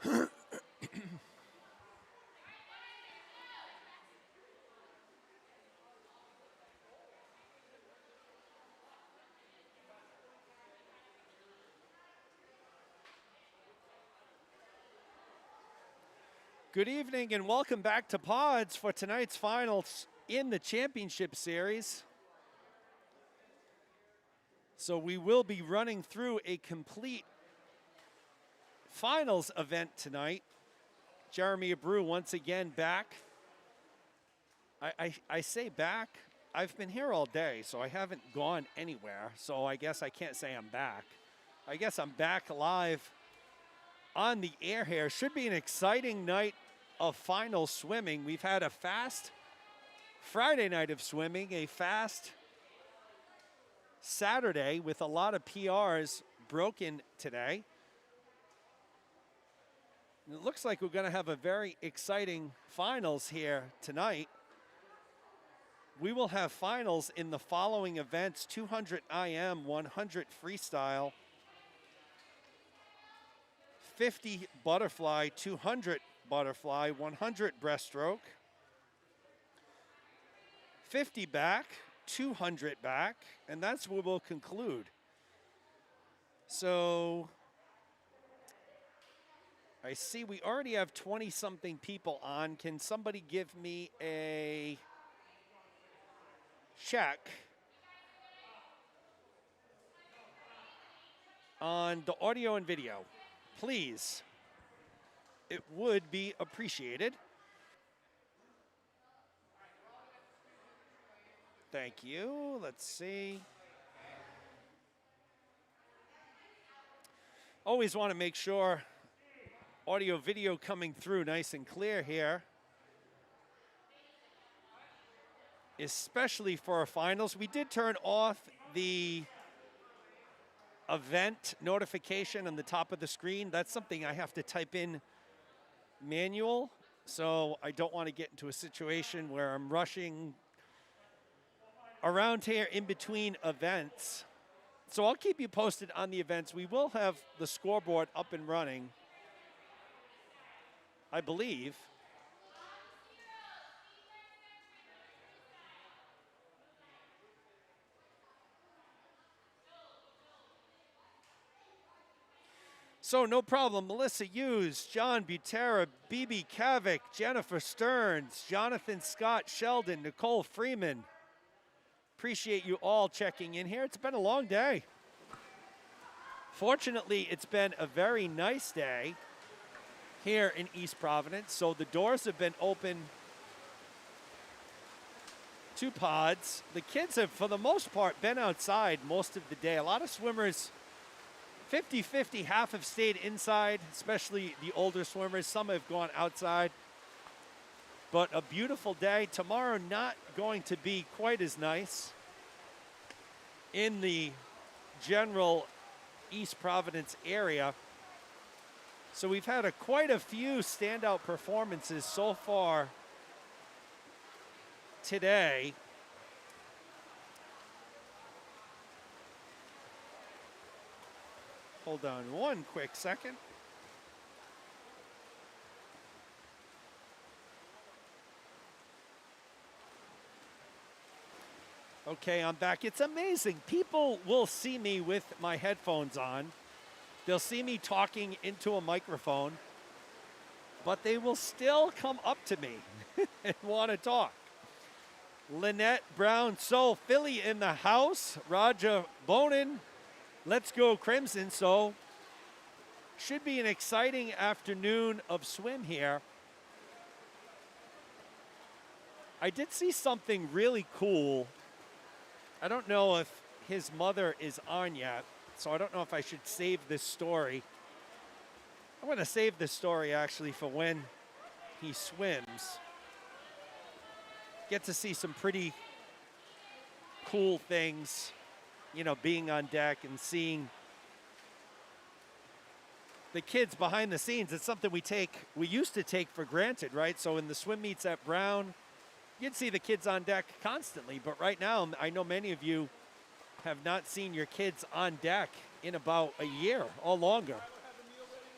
Good evening and welcome back to Pods for tonight's finals in the championship series. So we will be running through a complete finals event tonight. Jeremy Abreu once again back. I say back. I've been here all day, so I haven't gone anywhere. So I guess I can't say I'm back. I guess I'm back live on the air here. Should be an exciting night of final swimming. We've had a fast Friday night of swimming, a fast Saturday with a lot of PRs broken today. And it looks like we're going to have a very exciting finals here tonight. We will have finals in the following events: 200 IM, 100 freestyle, 50 butterfly, 200 butterfly, 100 breaststroke, 50 back, 200 back, and that's where we'll conclude. So I see we already have 20-something people on. Can somebody give me a check on the audio and video, please? It would be appreciated. Thank you. Let's see. Always want to make sure audio video coming through nice and clear here, especially for our finals. We did turn off the event notification on the top of the screen. That's something I have to type in manual, so I don't want to get into a situation where I'm rushing around here in between events. So I'll keep you posted on the events. We will have the scoreboard up and running, I believe. So no problem. Melissa Hughes, John Butera, BB Kavik, Jennifer Stearns, Jonathan Scott Sheldon, Nicole Freeman. Appreciate you all checking in here. It's been a long day. Fortunately, it's been a very nice day here in East Providence. So the doors have been open to Pods. The kids have, for the most part, been outside most of the day. A lot of swimmers, 50-50, half have stayed inside, especially the older swimmers. Some have gone outside. But a beautiful day. Tomorrow not going to be quite as nice in the general East Providence area. So we've had quite a few standout performances so far today. Hold on one quick second. Okay, I'm back. It's amazing. People will see me with my headphones on. They'll see me talking into a microphone, but they will still come up to me and want to talk. Lynette Brown, so Philly in the house. Raja Bonin, let's go Crimson. So should be an exciting afternoon of swim here. I did see something really cool. I don't know if his mother is on yet, so I don't know if I should save this story. I'm going to save this story actually for when he swims. Get to see some pretty cool things, you know, being on deck and seeing the kids behind the scenes. It's something we used to take for granted, right? So in the swim meets at Brown, you'd see the kids on deck constantly, but right now I know many of you have not seen your kids on deck in about a year or longer.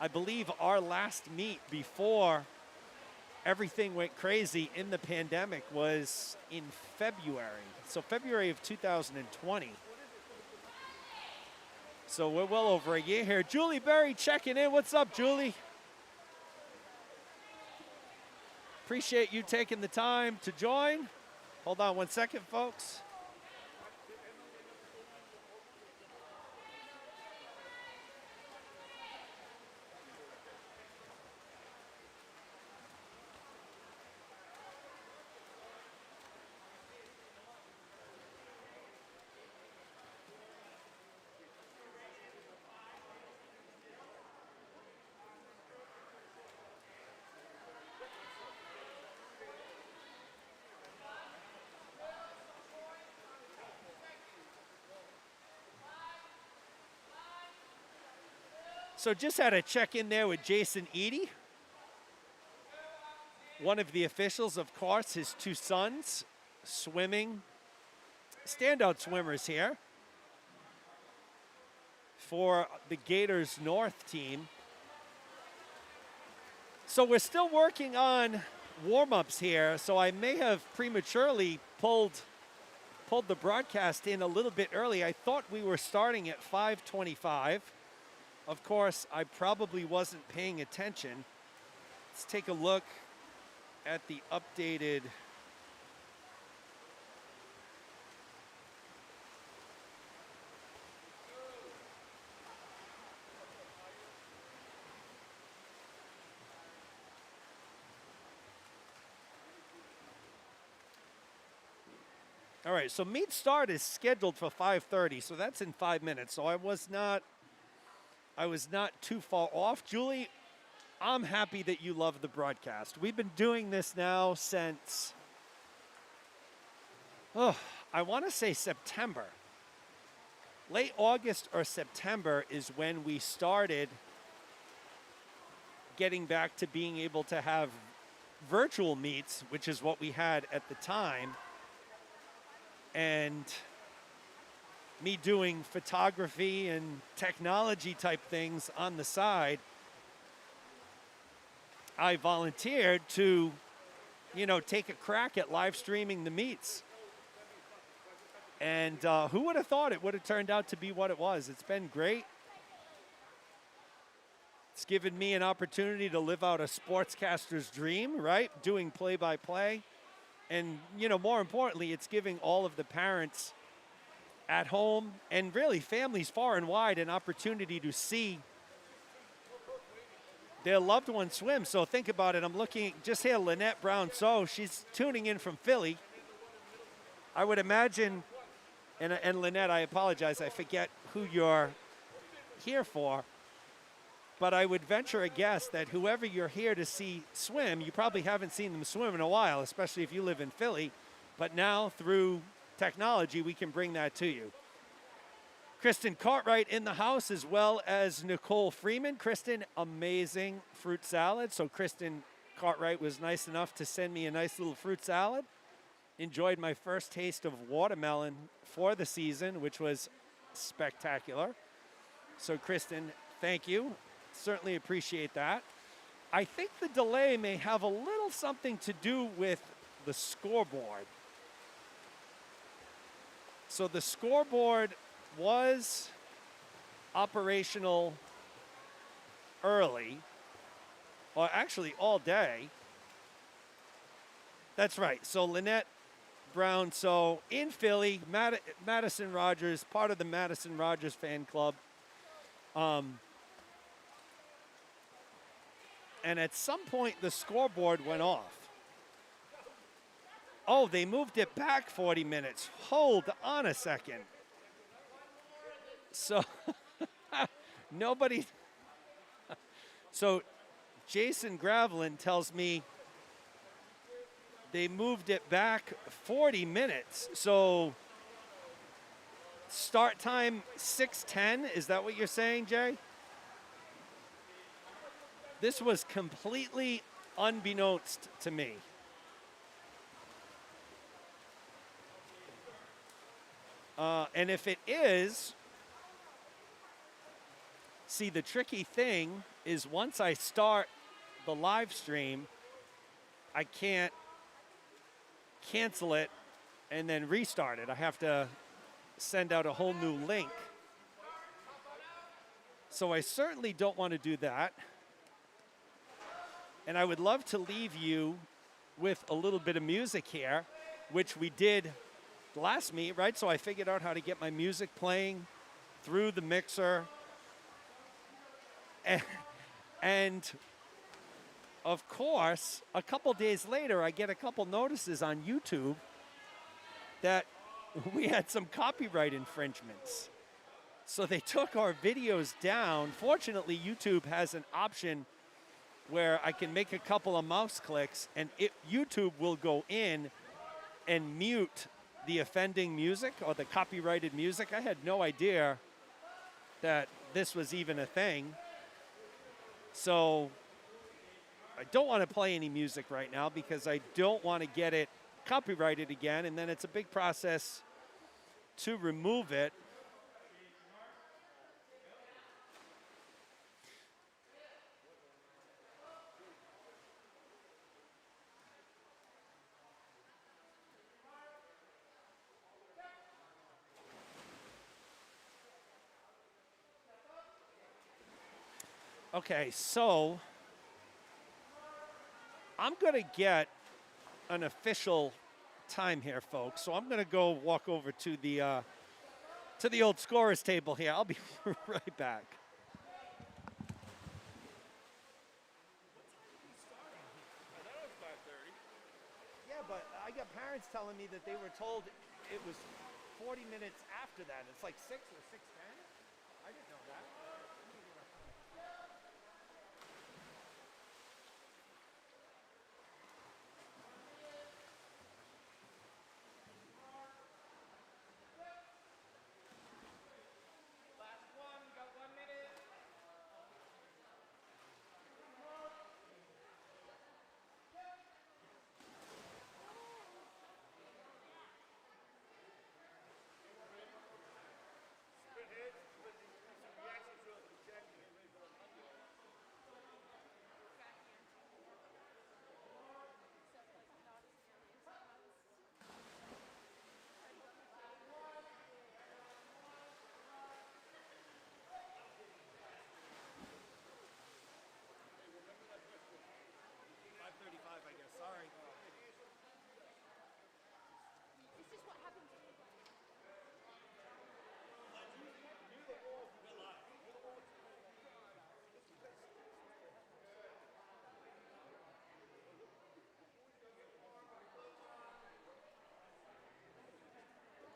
I believe our last meet before everything went crazy in the pandemic was in February. So February of 2020. So we're well over a year here. Julie Berry checking in. What's up, Julie? Appreciate you taking the time to join. Hold on one second, folks. So just had a check in there with Jason Eady, one of the officials, of course, his two sons, swimming, standout swimmers here for the Gators North team. So we're still working on warm-ups here, so I may have prematurely pulled the broadcast in a little bit early. I thought we were starting at 5:25. Of course, I probably wasn't paying attention. Let's take a look at the updated All right, so meet start is scheduled for 5:30, so that's in 5 minutes. So I was not too far off. Julie, I'm happy that you love the broadcast. We've been doing this now since, I want to say September. Late August or September is when we started getting back to being able to have virtual meets, which is what we had at the time. And me doing photography and technology type things on the side, I volunteered to, take a crack at live streaming the meets. And who would have thought it would have turned out to be what it was? It's been great. It's given me an opportunity to live out a sportscaster's dream, right? Doing play-by-play. And, more importantly, it's giving all of the parents at home and really families far and wide an opportunity to see their loved one swim. So think about it. I'm looking just here, Lynette Brown-So. She's tuning in from Philly. I would imagine, and Lynette, I apologize, I forget who you're here for, but I would venture a guess that whoever you're here to see swim, you probably haven't seen them swim in a while, especially if you live in Philly. But now, through technology, we can bring that to you. Kristen Cartwright in the house, as well as Nicole Freeman. Kristen, amazing fruit salad. So Kristen Cartwright was nice enough to send me a nice little fruit salad. Enjoyed my first taste of watermelon for the season, which was spectacular. So Kristen, thank you. Certainly appreciate that. I think the delay may have a little something to do with the scoreboard. So the scoreboard was operational early, or actually all day. That's right. So Lynette Brown-So in Philly, Madison Rogers, part of the Madison Rogers fan club. And at some point, the scoreboard went off. Oh, they moved it back 40 minutes. Hold on a second. So, nobody. So, Jason Gravelin tells me they moved it back 40 minutes. So, start time 6:10. Is that what you're saying, Jay? This was completely unbeknownst to me. And if it is, See, the tricky thing is once I start the live stream, I can't cancel it and then restart it. I have to send out a whole new link. So I certainly don't want to do that. And I would love to leave you with a little bit of music here, which we did last meet, right? So I figured out how to get my music playing through the mixer. And of course, a couple days later, I get a couple notices on YouTube that we had some copyright infringements. So they took our videos down. Fortunately, YouTube has an option where I can make a couple of mouse clicks and YouTube will go in and mute the offending music or the copyrighted music. I had no idea that this was even a thing. So I don't want to play any music right now because I don't want to get it copyrighted again, and then it's a big process to remove it. Okay, so I'm going to get an official time here, folks. So I'm going to go walk over to the old scorers table here. I'll be right back. Yeah, but I got parents telling me that they were told it was 40 minutes after that. It's like 6 or 6:10. I didn't know that.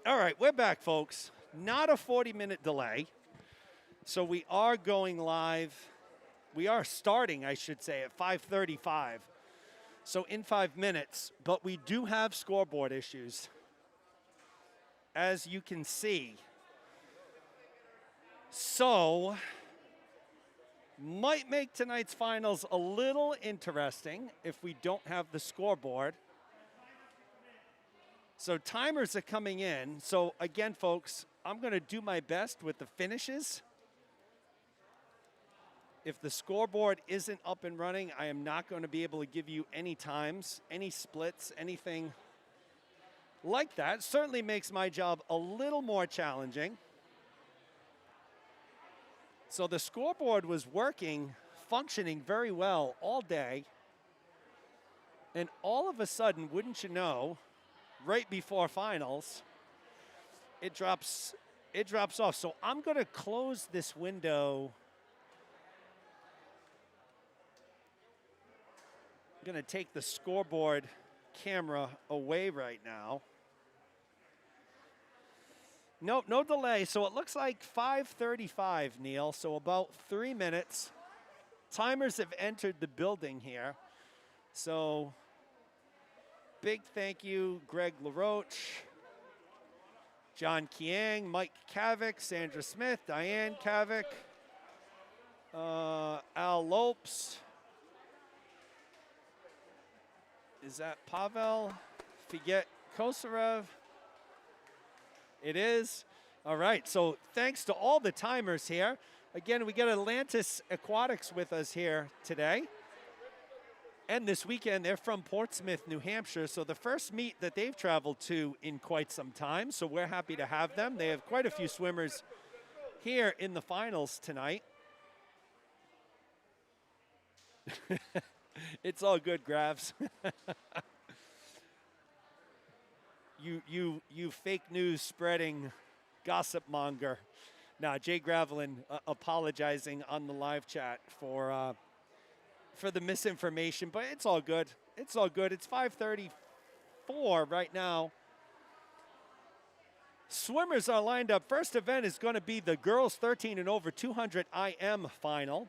All right, we're back, folks. Not a 40-minute delay. So we are going live. We are starting, I should say, at 5:35. So in 5 minutes, but we do have scoreboard issues, as you can see. So might make tonight's finals a little interesting if we don't have the scoreboard. So timers are coming in. So again, folks, I'm going to do my best with the finishes. If the scoreboard isn't up and running, I am not going to be able to give you any times, any splits, anything like that. Certainly makes my job a little more challenging. So the scoreboard was working, functioning very well all day. And all of a sudden, wouldn't you know, right before finals, it drops off. So I'm going to close this window. I'm going to take the scoreboard camera away right now. Nope, no delay. So it looks like 5:35, Neil. So about 3 minutes. Timers have entered the building here. So big thank you, Greg LaRoche, John Kiang, Mike Kavik, Sandra Smith, Diane Kavik, Al Lopes. Is that Pavel? Figet Kosarev? It is. All right, so thanks to all the timers here. Again, we got Atlantis Aquatics with us here today. And this weekend, they're from Portsmouth, New Hampshire. So the first meet that they've traveled to in quite some time. So we're happy to have them. They have quite a few swimmers here in the finals tonight. It's all good, Gravs. you fake news spreading gossip monger. Now, Jay Gravelin apologizing on the live chat for the misinformation, but it's all good. It's all good. It's 5:34 right now. Swimmers are lined up. First event is going to be the girls 13 and over 200 IM final.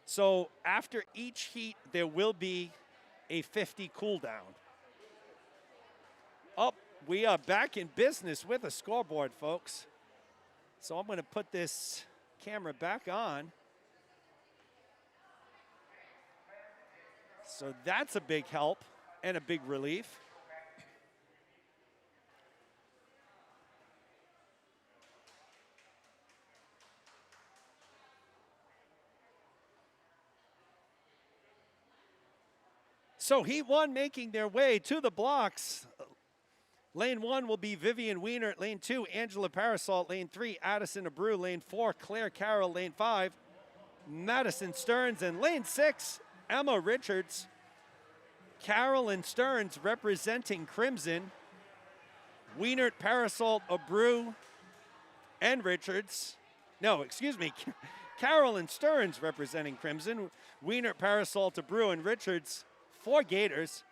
So after each heat, there will be a 50 cool down. Oh, we are back in business with a scoreboard, folks. So I'm going to put this camera back on. So that's a big help and a big relief. So Heat 1 making their way to the blocks. Lane 1 will be Vivian Wiener. Lane 2, Angela Parasol. Lane 3, Addison Abreu. Lane 4, Claire Carroll. Lane 5, Madison Stearns. And lane 6, Emma Richards. Carroll and Stearns representing Crimson. Wiener, Parasol, Abreu, and Richards. No, excuse me. Carroll and Stearns representing Crimson. Wiener, Parasol, Abreu, and Richards for Gators.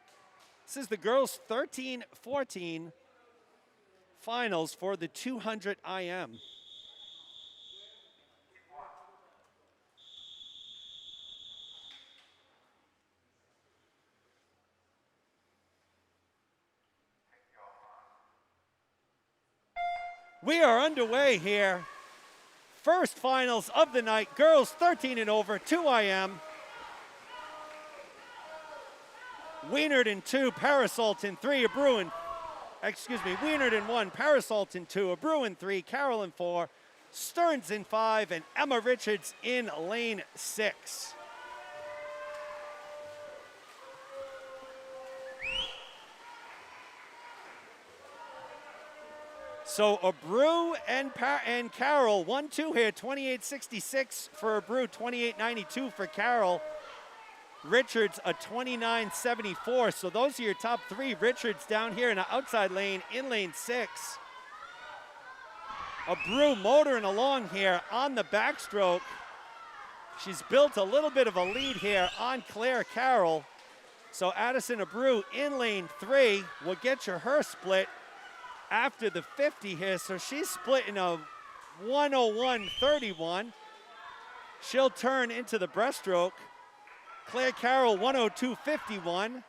This is the girls 13-14 finals for the 200 IM. We are underway here. First finals of the night, girls 13 and over, 2 IM. Wienert in 2, Parasol in 3, Wienert in 1, Parasol in 2, Abreu in 3, Carroll in 4, Stearns in 5, and Emma Richards in lane 6. So Abreu and Carroll, 1-2 here, 28.66 for Abreu, 28.92 for Carroll. Richards a 29.74. So those are your top 3. Richards down here in the outside lane in lane 6. Abreu motoring along here on the backstroke. She's built a little bit of a lead here on Claire Carroll. So Addison Abreu in lane 3 will get you her split after the 50 here. So she's splitting a 101.31. She'll turn into the breaststroke. Claire Carroll, 102.51.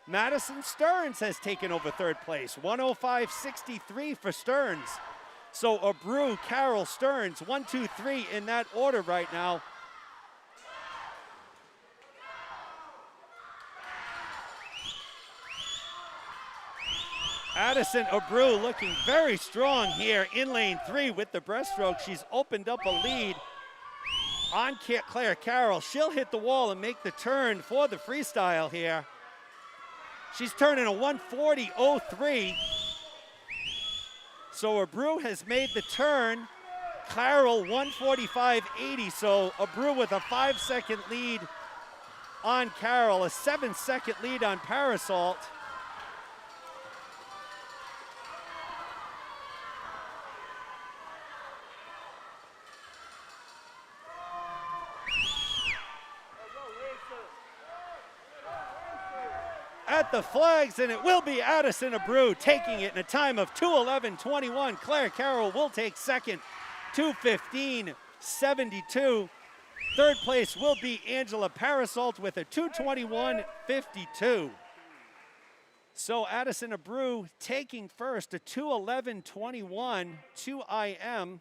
Madison Stearns has taken over third place, 105.63 for Stearns. So Abreu, Carroll, Stearns, 1, 2, 3 in that order right now. Addison Abreu looking very strong here in lane 3 with the breaststroke. She's opened up a lead on Claire Carroll. She'll hit the wall and make the turn for the freestyle here. She's turning a 140.03. So Abreu has made the turn. Carroll 145.80. So Abreu with a 5-second lead on Carroll, a 7-second lead on Parasol. At the flags, and it will be Addison Abreu taking it in a time of 2:11.21. Claire Carroll will take second, 2:15.72. Third place will be Angela Parasol with a 2:21.52. So Addison Abreu taking first, a 2:11.21, 2 IM.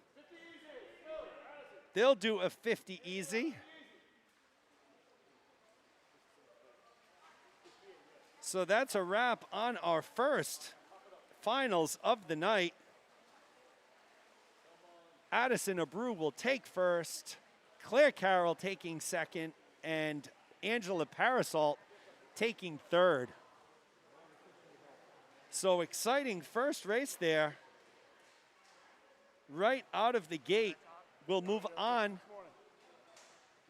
They'll do a 50 easy. So that's a wrap on our first finals of the night. Addison Abreu will take first, Claire Carroll taking second, and Angela Parasol taking third. So exciting first race there. Right out of the gate, we'll move on.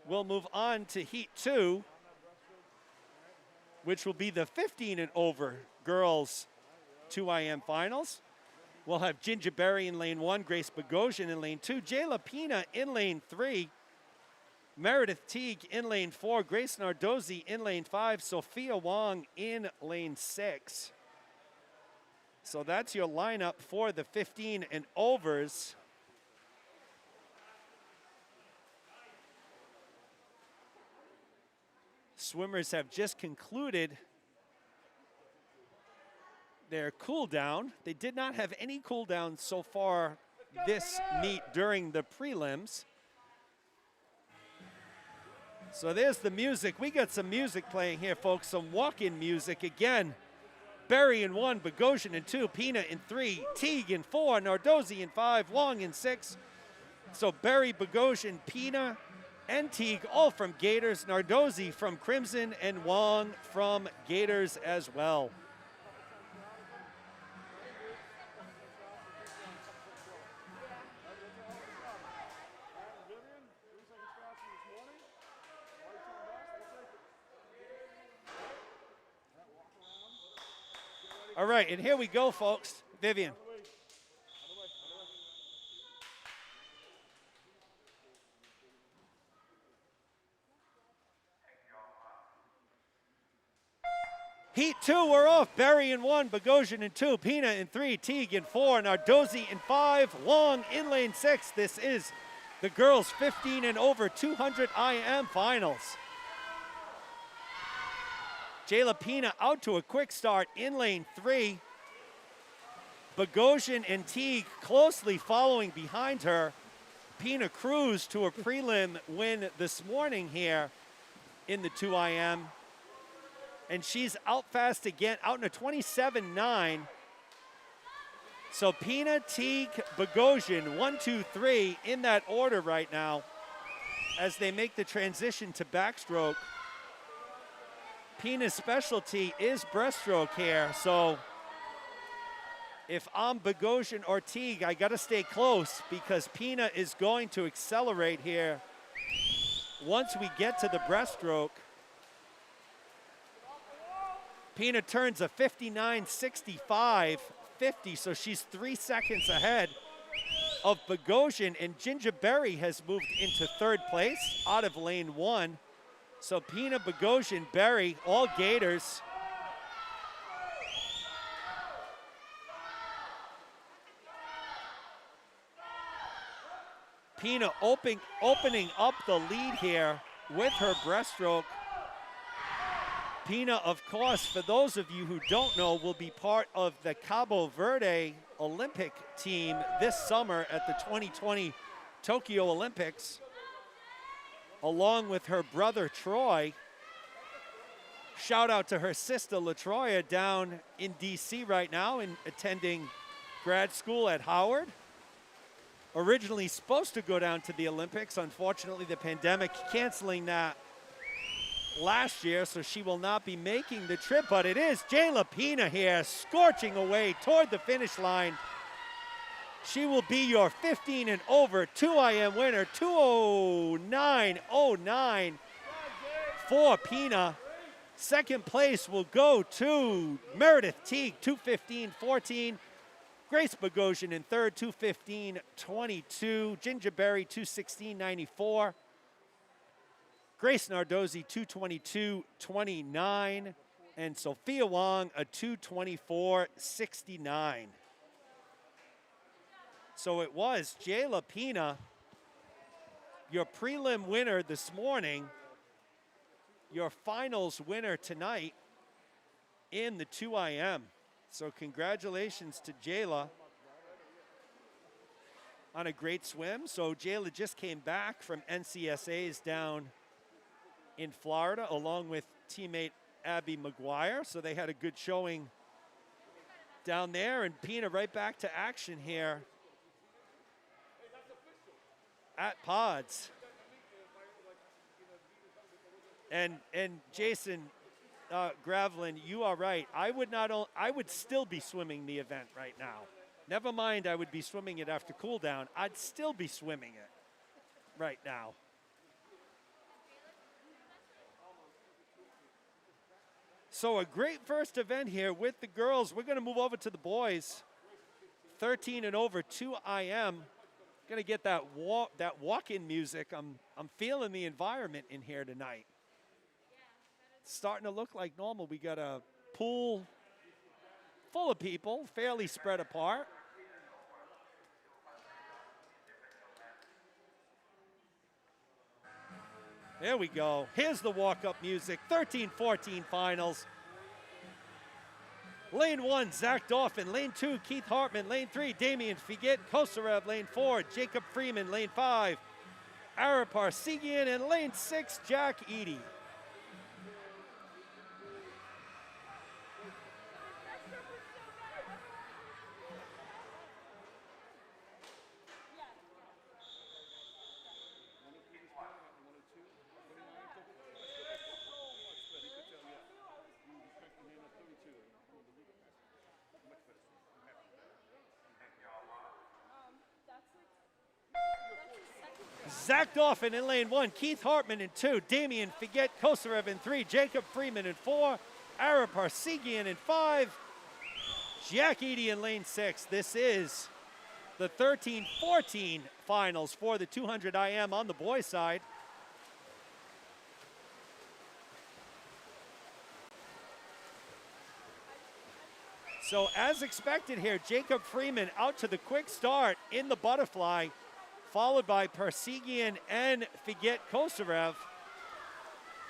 We'll move on to Heat 2, which will be the 15 and over girls 2IM finals. We'll have Ginger Berry in lane 1, Grace Bogosian in lane 2, Jayla Pina in lane 3, Meredith Teague in lane 4, Grace Nardozzi in lane 5, Sophia Wong in lane 6. So that's your lineup for the 15 and overs. Swimmers have just concluded their cool down. They did not have any cool down so far this meet during the prelims. So there's the music. We got some music playing here, folks. Some walk-in music again. Berry in 1, Bogosian in 2, Pina in 3, Teague in 4, Nardozzi in 5, Wong in 6. So Berry, Bogosian, Pina, and Teague all from Gators. Nardozzi from Crimson and Wong from Gators as well. All right, and here we go, folks. Vivian. Heat 2, we're off. Berry in 1, Bogosian in 2, Pina in 3, Teague in 4, Nardozzi in 5, Wong in lane 6. This is the girls 15 and over 200 IM finals. Jayla Pina out to a quick start in lane 3. Bogosian and Teague closely following behind her. Pina cruised to a prelim win this morning here in the 2IM. And she's out fast again, out in a 27.9. So Pina, Teague, Bogosian, 1, 2, 3 in that order right now as they make the transition to backstroke. Pina's specialty is breaststroke here, so if I'm Bogosian or Teague, I gotta stay close because Pina is going to accelerate here once we get to the breaststroke. Pina turns a 59.65, 50, so she's 3 seconds ahead of Bogosian, and Ginger Berry has moved into third place out of lane 1. So Pina, Bogosian, Berry, all Gators. Pina opening up the lead here with her breaststroke. Pina, of course, for those of you who don't know, will be part of the Cabo Verde Olympic team this summer at the 2020 Tokyo Olympics, along with her brother Troy. Shout out to her sister LaTroya down in DC right now and attending grad school at Howard. Originally supposed to go down to the Olympics, unfortunately the pandemic canceling that last year, so she will not be making the trip, but it is Jayla Pina here scorching away toward the finish line. She will be your 15 and over 2IM winner, 209.09 for Pina. Second place will go to Meredith Teague, 215.14. Grace Bogosian in third, 215.22. Ginger Berry, 216.94. Grace Nardozzi, 222.29. And Sophia Wong, a 224.69. So it was Jayla Pina, your prelim winner this morning, your finals winner tonight in the 2IM. So congratulations to Jayla on a great swim. So Jayla just came back from NCSA's down in Florida along with teammate Abby McGuire. So they had a good showing down there, and Pina right back to action here at Pods. And Jason Gravelin, you are right. I would still be swimming the event right now. Never mind, I would be swimming it after cool down. I'd still be swimming it right now. So a great first event here with the girls. We're going to move over to the boys. 13 and over, 2 IM. Going to get that walk-in music. I'm feeling the environment in here tonight. It's starting to look like normal. We got a pool full of people, fairly spread apart. There we go. Here's the walk-up music. 13-14 finals. Lane 1, Zach Dauphin. Lane 2, Keith Hartman. Lane 3, Damian Figet Kosarev. Lane 4, Jacob Freeman. Lane 5, Ara Parsegian. And lane 6, Jack Eady. Zach Dauphin in lane 1, Keith Hartman in 2, Damian Figet Kosarev in 3, Jacob Freeman in 4, Ara Parsegian in 5, Jack Eady in lane 6. This is the 13-14 finals for the 200 IM on the boys' side. So as expected here, Jacob Freeman out to the quick start in the butterfly, followed by Parsegian and Figet Kosarev.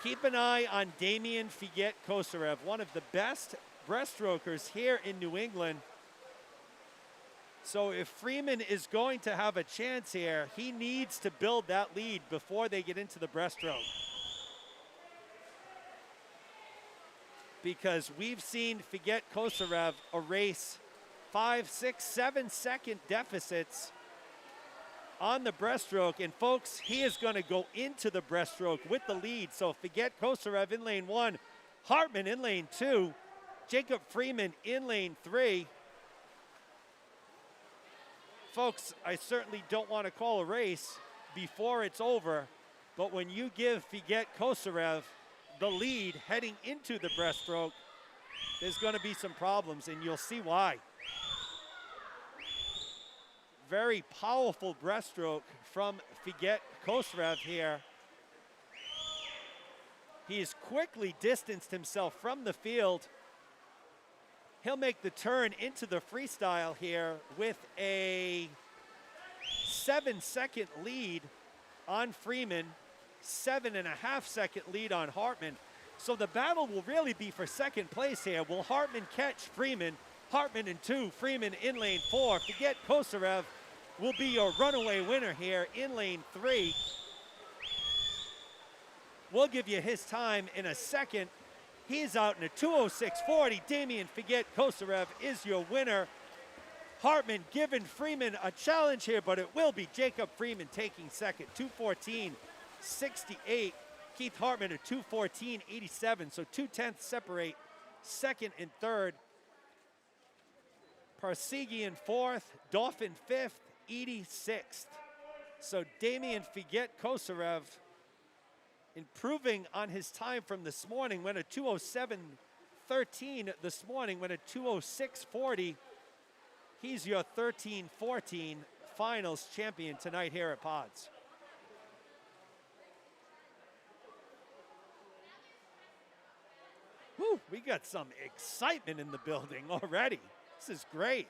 Keep an eye on Damian Figet Kosarev, one of the best breaststrokers here in New England. So if Freeman is going to have a chance here, he needs to build that lead before they get into the breaststroke. Because we've seen Figet Kosarev erase 5, 6, 7 second deficits on the breaststroke. And folks, he is going to go into the breaststroke with the lead. So Figet Kosarev in lane 1, Hartman in lane 2, Jacob Freeman in lane 3. Folks, I certainly don't want to call a race before it's over, but when you give Figet Kosarev the lead heading into the breaststroke, there's going to be some problems, and you'll see why. Very powerful breaststroke from Figet Kosarev here. He's quickly distanced himself from the field. He'll make the turn into the freestyle here with a 7-second lead on Freeman, 7.5-second lead on Hartman. So the battle will really be for second place here. Will Hartman catch Freeman? Hartman in 2, Freeman in lane 4. Figet Kosarev will be your runaway winner here in lane 3. We'll give you his time in a second. He's out in a 2:06.40. Damian Figet Kosarev is your winner. Hartman giving Freeman a challenge here, but it will be Jacob Freeman taking second. 2:14.68. Keith Hartman at 2:14.87. So 0.2 separate second and third. Parsegian fourth, Dauphin fifth, Eady sixth. So Damian Figet Kosarev improving on his time from this morning, went a 2:07.13 this morning, went a 2:06.40. He's your 13-14 finals champion tonight here at Pods. Whew, we got some excitement in the building already. This is great.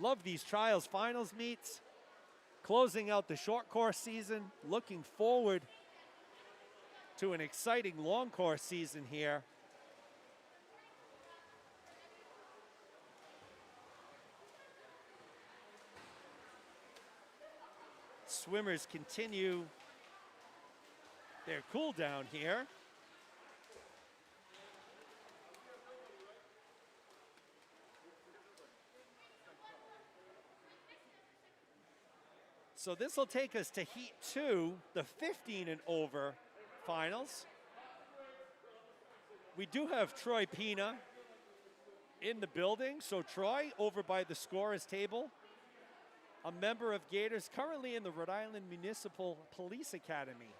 Love these trials finals meets. Closing out the short course season. Looking forward to an exciting long course season here. Swimmers continue their cool down here. So this will take us to Heat 2, the 15 and over finals. We do have Troy Pina in the building. So Troy, over by the scorer's table, a member of Gators, currently in the Rhode Island Municipal Police Academy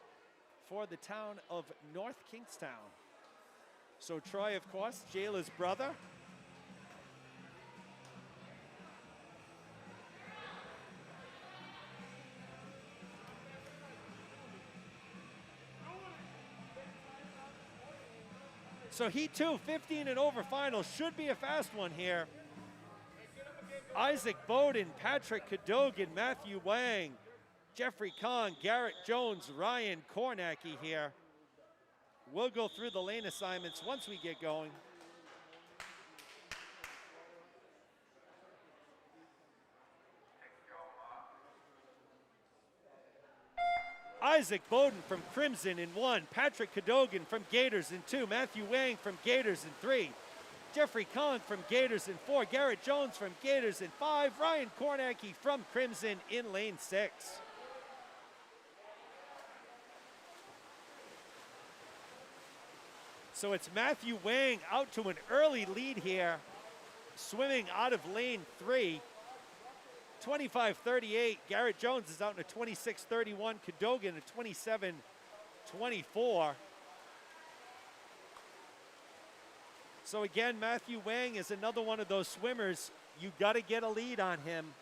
for the town of North Kingstown. So Troy, of course, Jayla's brother. So Heat 2, 15 and over final, should be a fast one here. Isaac Bowden, Patrick Cadogan, Matthew Wang, Jeffrey Kong, Garrett Jones, Ryan Kornacki here. We'll go through the lane assignments once we get going. Isaac Bowden from Crimson in 1, Patrick Cadogan from Gators in 2, Matthew Wang from Gators in 3, Jeffrey Kong from Gators in 4, Garrett Jones from Gators in 5, Ryan Kornacki from Crimson in lane 6. So it's Matthew Wang out to an early lead here, swimming out of lane 3. 25-38, Garrett Jones is out in a 26-31, Cadogan a 27-24. So again, Matthew Wang is another one of those swimmers. You got to get a lead on him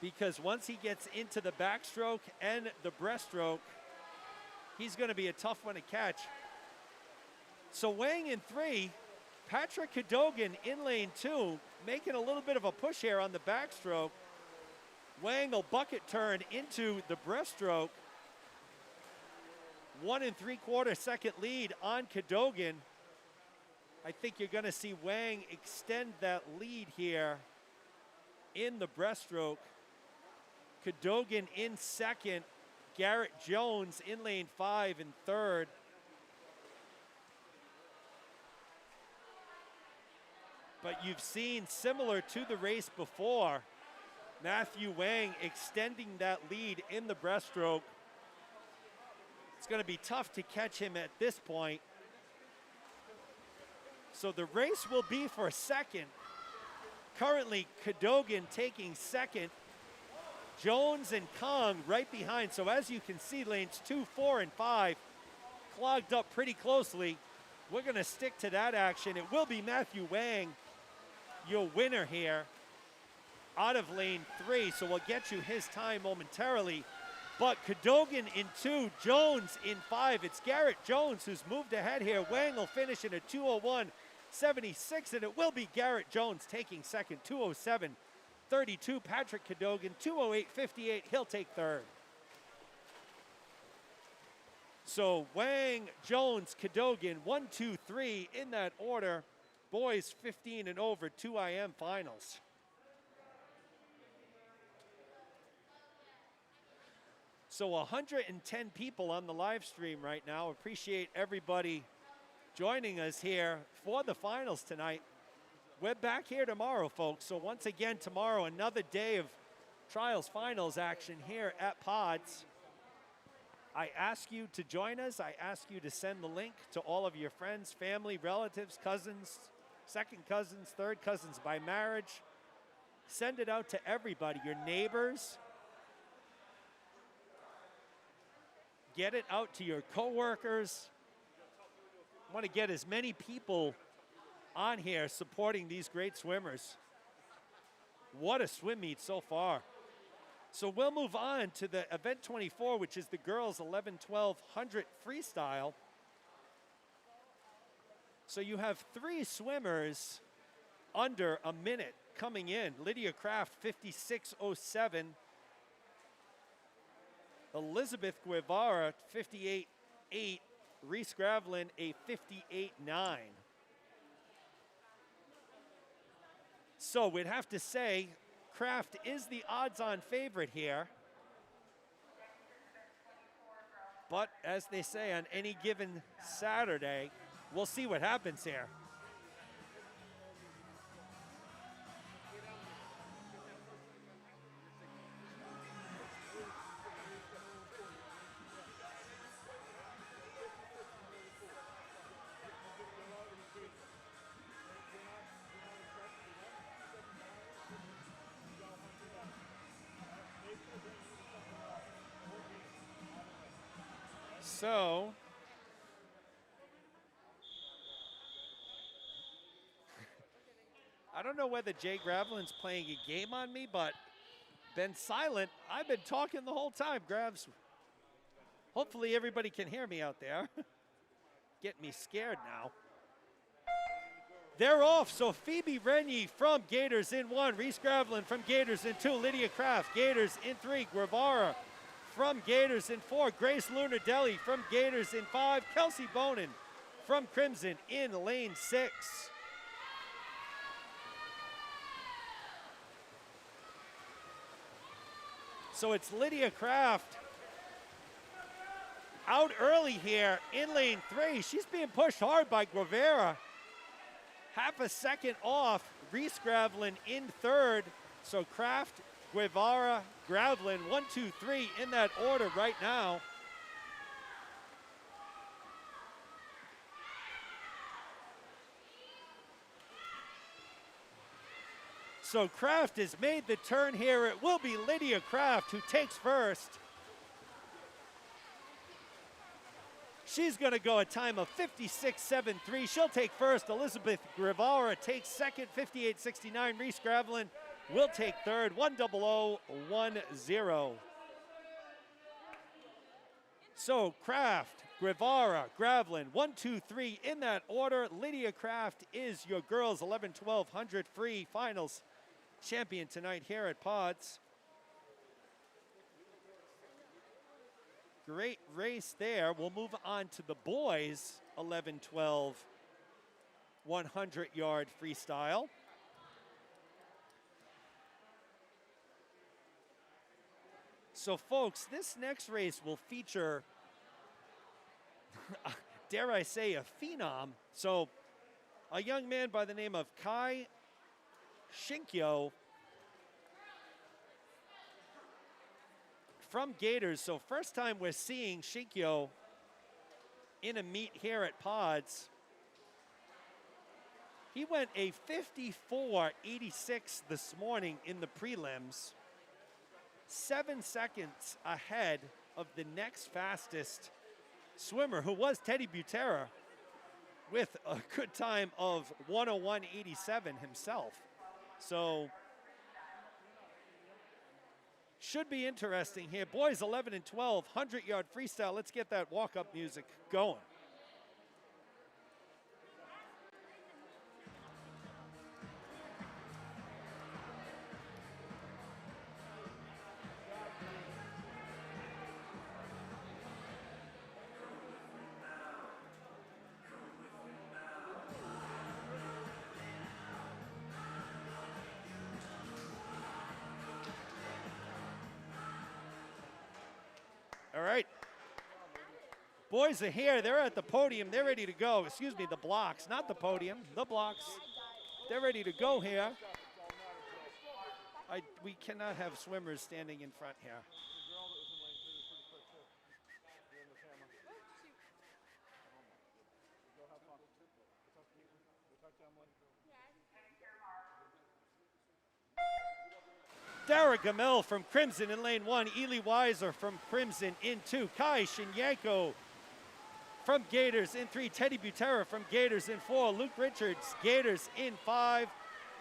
because once he gets into the backstroke and the breaststroke, he's going to be a tough one to catch. So Wang in 3, Patrick Cadogan in lane 2, making a little bit of a push here on the backstroke. Wang will bucket turn into the breaststroke. 1 3/4 second lead on Cadogan. I think you're going to see Wang extend that lead here in the breaststroke. Cadogan in second. Garrett Jones in lane 5 in third. But you've seen, similar to the race before, Matthew Wang extending that lead in the breaststroke. It's going to be tough to catch him at this point. So the race will be for second. Currently, Cadogan taking second. Jones and Kong right behind. So as you can see, lanes 2, 4, and 5 clogged up pretty closely. We're going to stick to that action. It will be Matthew Wang, your winner here, out of lane 3, so we'll get you his time momentarily. But Cadogan in 2, Jones in 5. It's Garrett Jones who's moved ahead here. Wang will finish in a 2:01.76, and it will be Garrett Jones taking second, 2:07.32. Patrick Cadogan, 2:08.58. He'll take third. So Wang, Jones, Cadogan, 1, 2, 3 in that order. Boys 15 and over, 2IM finals. So 110 people on the live stream right now. Appreciate everybody joining us here for the finals tonight. We're back here tomorrow, folks. So once again, tomorrow, another day of trials finals action here at Pods. I ask you to join us. I ask you to send the link to all of your friends, family, relatives, cousins, second cousins, third cousins by marriage. Send it out to everybody, your neighbors. Get it out to your coworkers. I want to get as many people on here supporting these great swimmers. What a swim meet so far. So we'll move on to the event 24, which is the girls 11-1200 freestyle. So you have 3 swimmers under a minute coming in. Lydia Kraft, 56:07. Elizabeth Guevara, 58.8. Reese Gravlin, a 58.9. So we'd have to say Kraft is the odds-on favorite here. But as they say on any given Saturday, we'll see what happens here. So, I don't know whether Jay Gravelin's playing a game on me, but been silent. I've been talking the whole time, Gravs. Hopefully everybody can hear me out there. Getting me scared now. They're off, so Phoebe Renyi from Gators in 1, Reese Gravelin from Gators in 2, Lydia Kraft, Gators in 3, Guevara from Gators in 4, Grace Lunardelli from Gators in 5, Kelsey Bonin from Crimson in lane 6. So it's Lydia Kraft out early here in lane 3. She's being pushed hard by Guevara. Half a second off, Reese Gravelin in 3rd. So Kraft, Guevara, Gravelin, 1, 2, 3 in that order right now. So Kraft has made the turn here. It will be Lydia Kraft who takes first. She's going to go a time of 56.73. She'll take first. Elizabeth Guevara takes second, 58.69. Reese Gravelin will take third, 10010. So Kraft, Guevara, Gravelin, 1, 2, 3 in that order. Lydia Kraft is your girls 11-1200 free finals champion tonight here at Pods. Great race there. We'll move on to the boys 11-12 100-yard freestyle. So folks, this next race will feature, dare I say, a phenom. So a young man by the name of Kai Shinkyo from Gators. So first time we're seeing Shinkyo in a meet here at Pods. He went a 54.86 this morning in the prelims. 7 seconds ahead of the next fastest swimmer, who was Teddy Butera, with a good time of 101.87 himself. So should be interesting here. Boys 11-12, 100-yard freestyle. Let's get that walk-up music going. All right. Boys are here. They're at the podium. They're ready to go. Excuse me, the blocks, not the podium. The blocks. They're ready to go here. We cannot have swimmers standing in front here. Dara Gamel from Crimson in lane 1. Ely Weiser from Crimson in 2. Kai Shinyanko from Gators in 3. Teddy Butera from Gators in 4. Luke Richards, Gators in 5.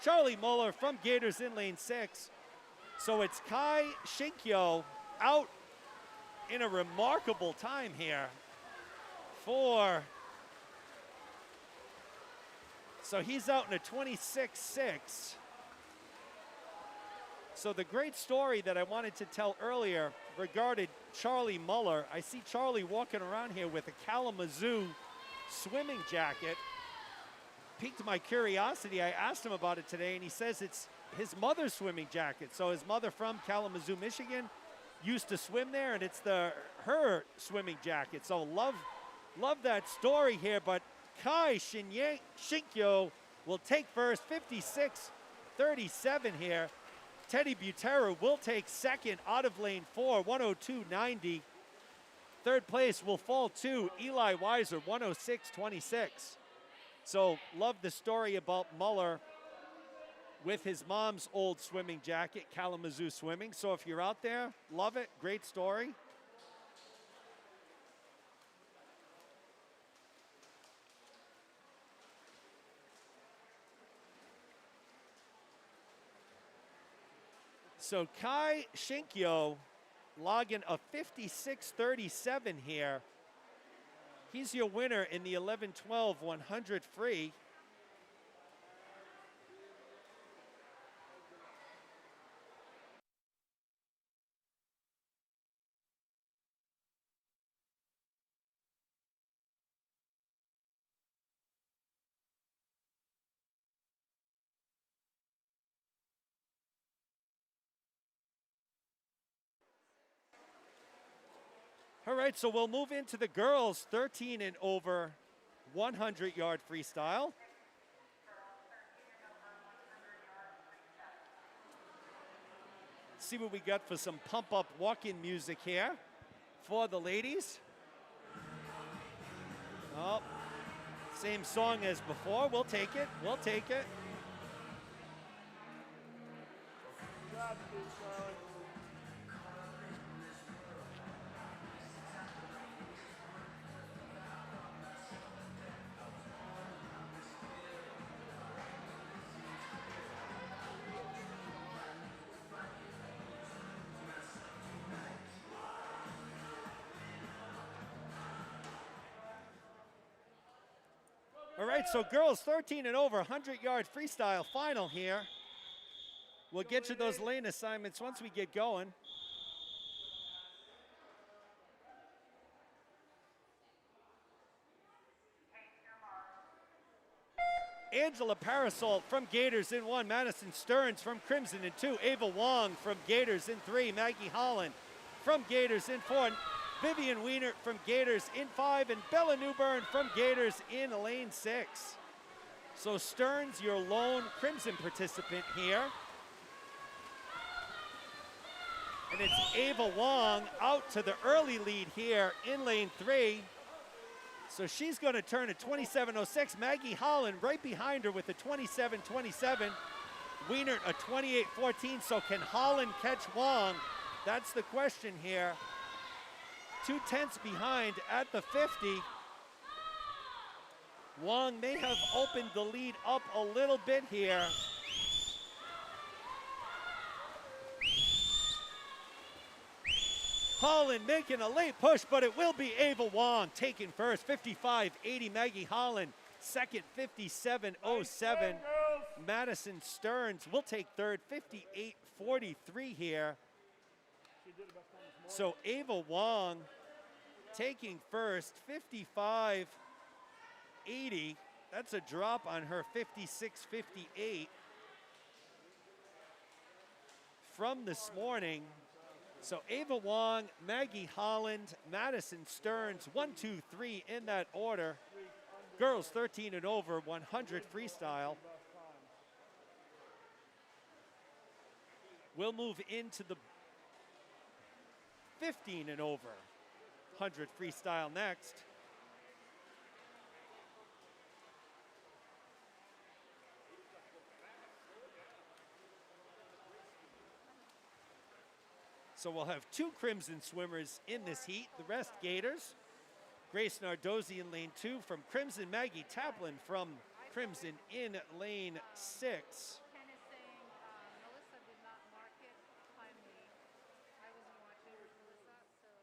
Charlie Muller from Gators in lane 6. So it's Kai Shinkyo out in a remarkable time here for, so he's out in a 26.6. So the great story that I wanted to tell earlier regarded Charlie Muller. I see Charlie walking around here with a Kalamazoo swimming jacket. Piqued my curiosity. I asked him about it today, and he says it's his mother's swimming jacket. So his mother from Kalamazoo, Michigan, used to swim there, and it's her swimming jacket. So love that story here. But Kai Shinkyo will take first, 56.37 here. Teddy Butera will take second out of lane 4, 102.90. Third place will fall to Eli Weiser, 106.26. So love the story about Muller with his mom's old swimming jacket, Kalamazoo Swimming. So if you're out there, love it. Great story. So Kai Shinkyo logging a 56.37 here. He's your winner in the 11-12 100 free. All right, so we'll move into the girls 13 and over 100-yard freestyle. See what we got for some pump-up walk-in music here for the ladies. Oh, same song as before. We'll take it. We'll take it. All right, so girls 13 and over, 100-yard freestyle final here. We'll get you those lane assignments once we get going. Angela Parasol from Gators in 1, Madison Stearns from Crimson in 2, Ava Wong from Gators in 3, Maggie Holland from Gators in 4, Vivian Wienert from Gators in 5, and Bella Newburn from Gators in lane 6. So Stearns, your lone Crimson participant here. And it's Ava Wong out to the early lead here in lane 3. So she's going to turn a 27.06. Maggie Holland right behind her with a 27.27. Wienert a 28.14. So can Holland catch Wong? That's the question here. 2/10 behind at the 50. Wong may have opened the lead up a little bit here. Holland making a late push, but it will be Ava Wong taking first, 55.80. Maggie Holland second, 57.07. Madison Stearns will take third, 58.43 here. So Ava Wong taking first, 55.80. That's a drop on her 56.58 from this morning. So Ava Wong, Maggie Holland, Madison Stearns, 1, 2, 3 in that order. Girls 13 and over, 100 freestyle. We'll move into the 15 and over, 100 freestyle next. So we'll have 2 Crimson swimmers in this heat, the rest Gators. Grace Nardozzi in lane 2 from Crimson, Maggie Taplin from Crimson in lane 6. Melissa did not mark it timely. I wasn't watching Melissa, so.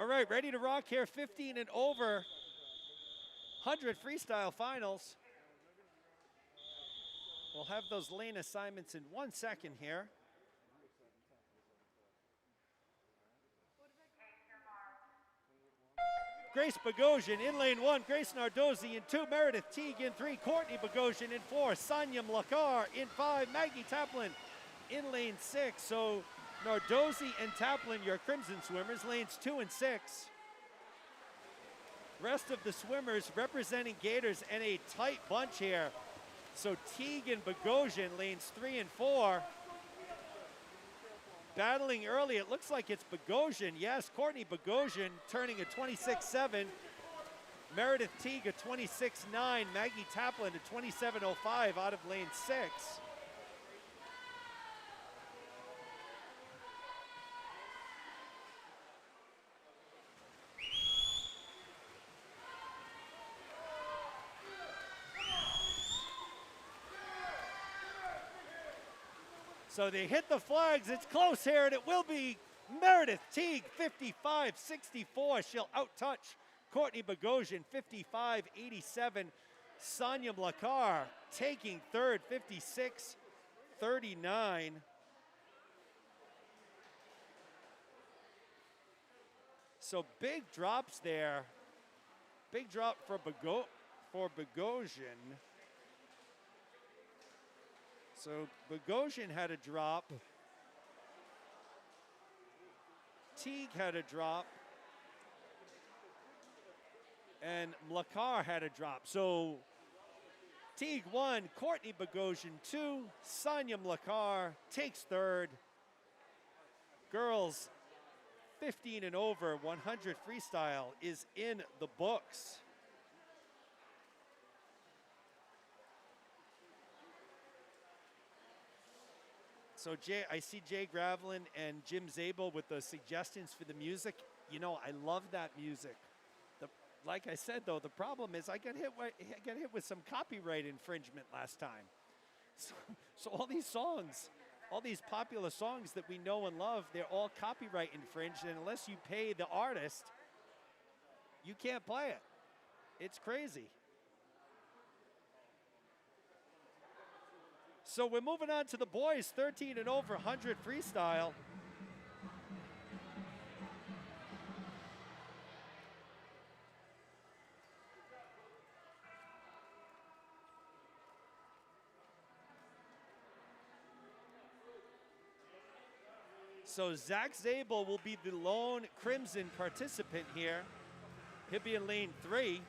All right, ready to rock here, 15 and over, 100 freestyle finals. We'll have those lane assignments in 1 second here. Grace Bogosian in lane 1, Grace Nardozzi in 2, Meredith Teague in 3, Courtney Bogosian in 4, Sonia Mlakar in 5, Maggie Taplin in lane 6. So Nardozzi and Taplin, your Crimson swimmers, lanes 2 and 6. Rest of the swimmers representing Gators and a tight bunch here. So Teague and Bogosian, lanes 3 and 4. Battling early, it looks like it's Bogosian. Yes, Courtney Bogosian turning a 26.7. Meredith Teague a 26.9. Maggie Taplin a 27.05 out of lane 6. So they hit the flags. It's close here, and it will be Meredith Teague, 55.64. She'll outtouch Courtney Bogosian, 55.87. Sonia Mlakar taking third, 56.39. So big drops there. Big drop for Bogosian. So Bogosian had a drop. Teague had a drop. And Mlakar had a drop. So Teague 1, Courtney Bogosian 2, Sonia Mlakar takes third. Girls 15 and over, 100 freestyle is in the books. So I see Jay Gravelin and Jim Zabel with the suggestions for the music. You know, I love that music. Like I said, though, the problem is I got hit with some copyright infringement last time. So all these songs, all these popular songs that we know and love, they're all copyright infringed, and unless you pay the artist, you can't play it. It's crazy. So we're moving on to the boys, 13 and over, 100 freestyle. So Zach Zabel will be the lone Crimson participant here. He'll be in lane 3.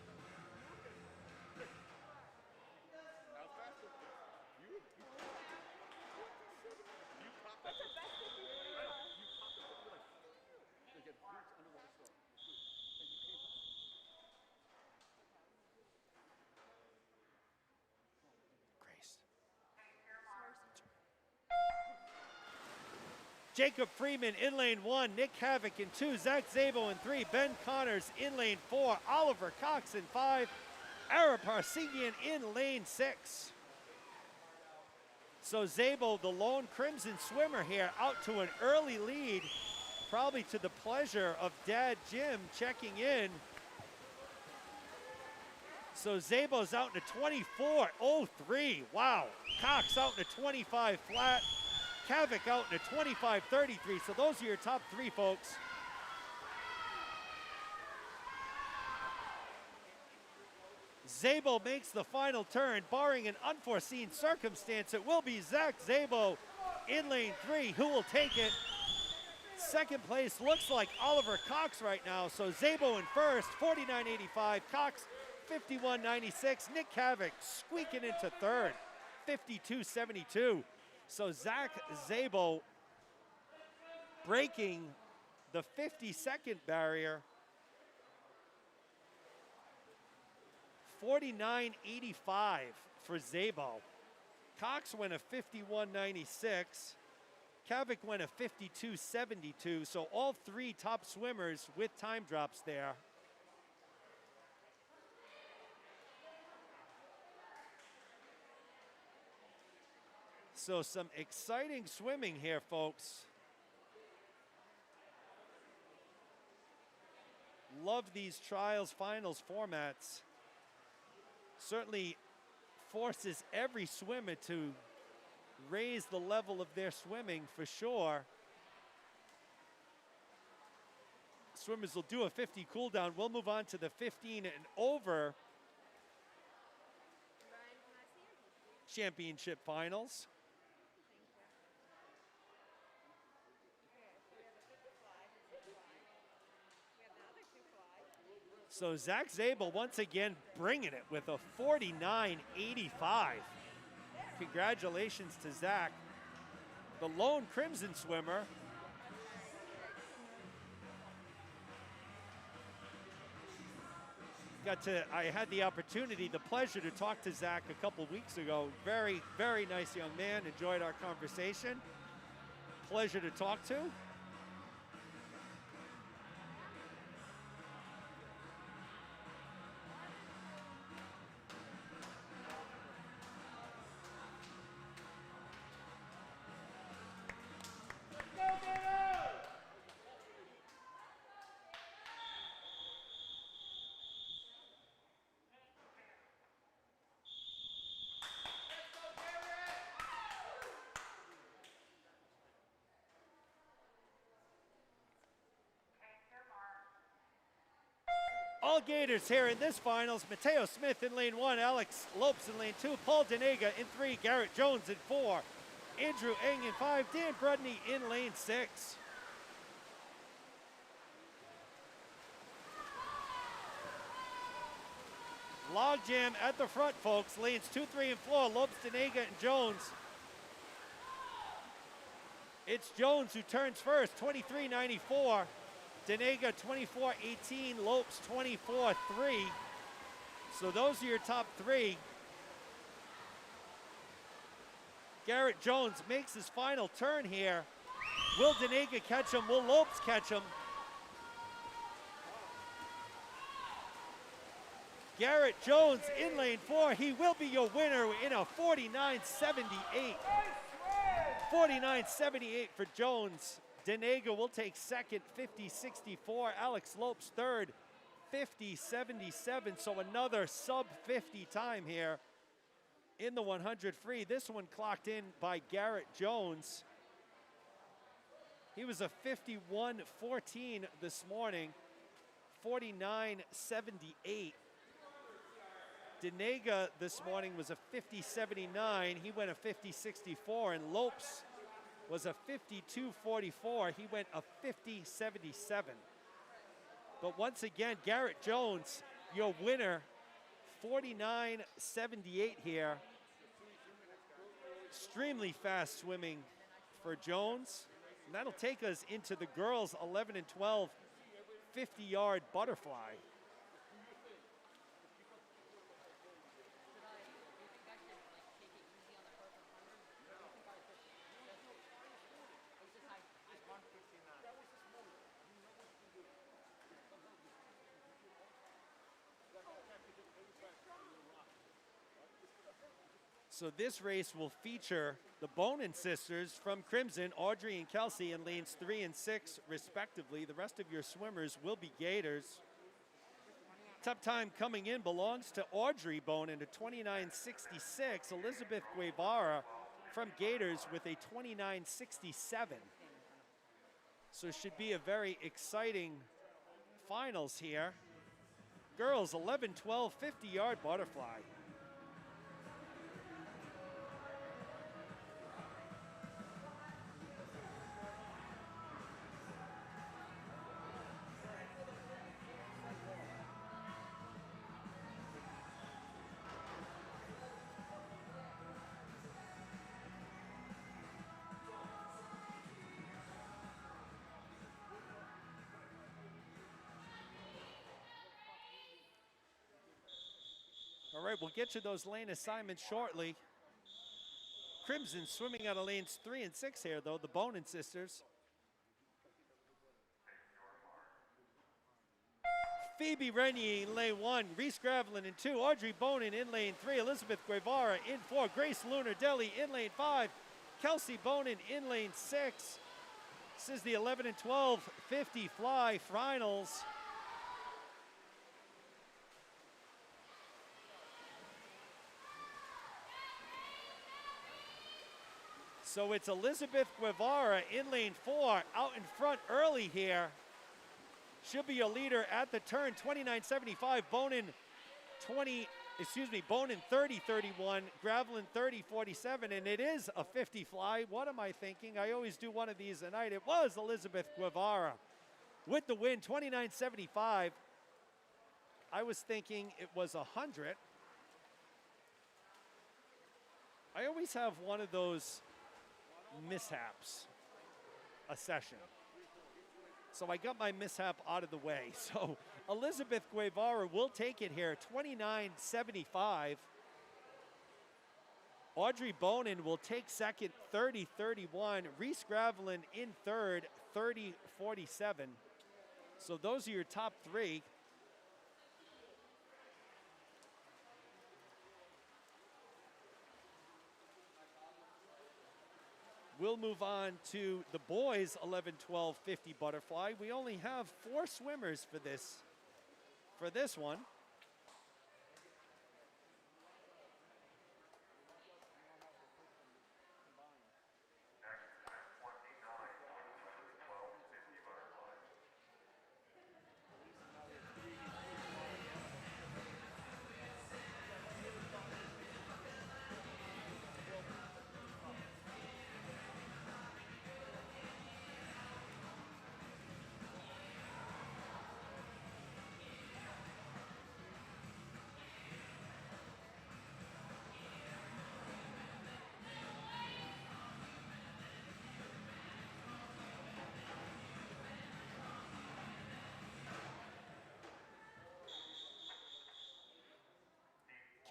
Jacob Freeman in lane 1, Nick Havoc in 2, Zach Zabel in 3, Ben Connors in lane 4, Oliver Cox in 5, Ara Parsegian in lane 6. So Zabel, the lone Crimson swimmer here, out to an early lead, probably to the pleasure of Dad Jim checking in. So Zabel's out in a 24.03. Wow. Cox out in a 25 flat. Havoc out in a 25.33. So those are your top 3, folks. Zabel makes the final turn. Barring an unforeseen circumstance, it will be Zach Zabel in lane 3 who will take it. Second place looks like Oliver Cox right now. So Zabel in first, 49.85. Cox, 51.96. Nick Havoc squeaking into third, 52.72. So Zach Zabel breaking the 50-second barrier. 49.85 for Zabel. Cox went a 51.96. Kavik went a 52.72. So all 3 top swimmers with time drops there. So some exciting swimming here, folks. Love these trials finals formats. Certainly forces every swimmer to raise the level of their swimming for sure. Swimmers will do a 50 cool down. We'll move on to the 15 and over championship finals. So Zach Zabel once again bringing it with a 49.85. Congratulations to Zach, the lone Crimson swimmer. I had the opportunity, the pleasure to talk to Zach a couple weeks ago. Very, very nice young man. Enjoyed our conversation. Pleasure to talk to. All Gators here in this finals. Mateo Smith in lane 1, Alex Lopes in lane 2, Paul Denega in 3, Garrett Jones in 4, Andrew Eng in 5, Dan Brudney in lane 6. Logjam at the front, folks. Lanes 2, 3, and 4, Lopes, Denega, and Jones. It's Jones who turns first, 23.94. Denega 24.18, Lopes 24.3. So those are your top 3. Garrett Jones makes his final turn here. Will Denega catch him? Will Lopes catch him? Garrett Jones in lane 4. He will be your winner in a 49.78. 49.78 for Jones. Denega will take second, 50.64. Alex Lopes third, 50.77. So another sub 50 time here in the 100 free. This one clocked in by Garrett Jones. He was a 51.14 this morning, 49.78. Denega this morning was a 50.79. He went a 50.64, and Lopes was a 52.44. He went a 50.77. But once again, Garrett Jones, your winner, 49.78 here. Extremely fast swimming for Jones. And that'll take us into the girls' 11 and 12 50-yard butterfly. So this race will feature the Bonin sisters from Crimson, Audrey and Kelsey, in lanes 3 and 6, respectively. The rest of your swimmers will be Gators. Top time coming in belongs to Audrey Bonin, a 29.66. Elizabeth Guevara from Gators with a 29.67. So it should be a very exciting finals here. Girls, 11, 12, 50-yard butterfly. All right, we'll get to those lane assignments shortly. Crimson swimming out of lanes 3 and 6 here, though, the Bonin sisters. Phoebe Renier in lane 1, Reese Gravelin in 2, Audrey Bonin in lane 3, Elizabeth Guevara in 4, Grace Lunar-Deli in lane 5, Kelsey Bonin in lane 6. This is the 11 and 12 50 fly finals. So it's Elizabeth Guevara in lane 4, out in front early here. She'll be a leader at the turn, 29.75. Bonin Bonin 30.31, Gravelin 30.47, and it is a 50 fly. What am I thinking? I always do one of these a night. It was Elizabeth Guevara with the win, 29.75. I was thinking it was 100. I always have one of those mishaps a session. So I got my mishap out of the way. So Elizabeth Guevara will take it here, 29.75. Audrey Bonin will take second, 30.31. Reese Gravelin in third, 30.47. So those are your top three. We'll move on to the boys 11, 12, 50 butterfly. We only have 4 swimmers for this one.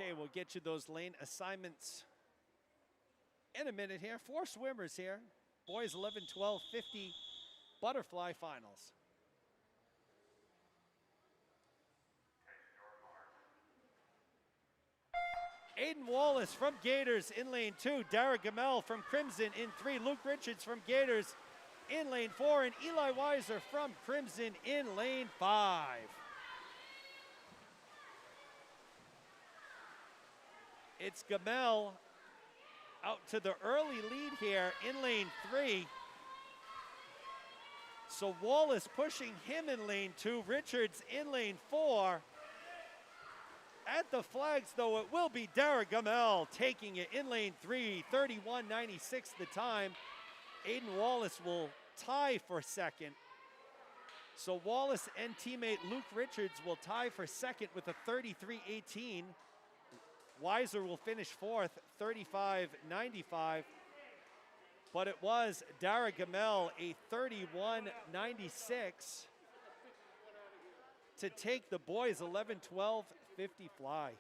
Okay, we'll get you those lane assignments in a minute here. 4 swimmers here. Boys 11, 12, 50 butterfly finals. Aiden Wallace from Gators in lane 2. Dara Gamel from Crimson in 3. Luke Richards from Gators in lane 4. And Eli Weiser from Crimson in lane 5. It's Gamel out to the early lead here in lane 3. So Wallace pushing him in lane 2. Richards in lane 4. At the flags, though, it will be Dara Gamel taking it in lane 3. 31.96 the time. Aiden Wallace will tie for second. So Wallace and teammate Luke Richards will tie for second with a 33.18. Weiser will finish fourth, 35.95. But it was Dara Gamel, a 31.96 to take the boys 11, 12, 50 fly.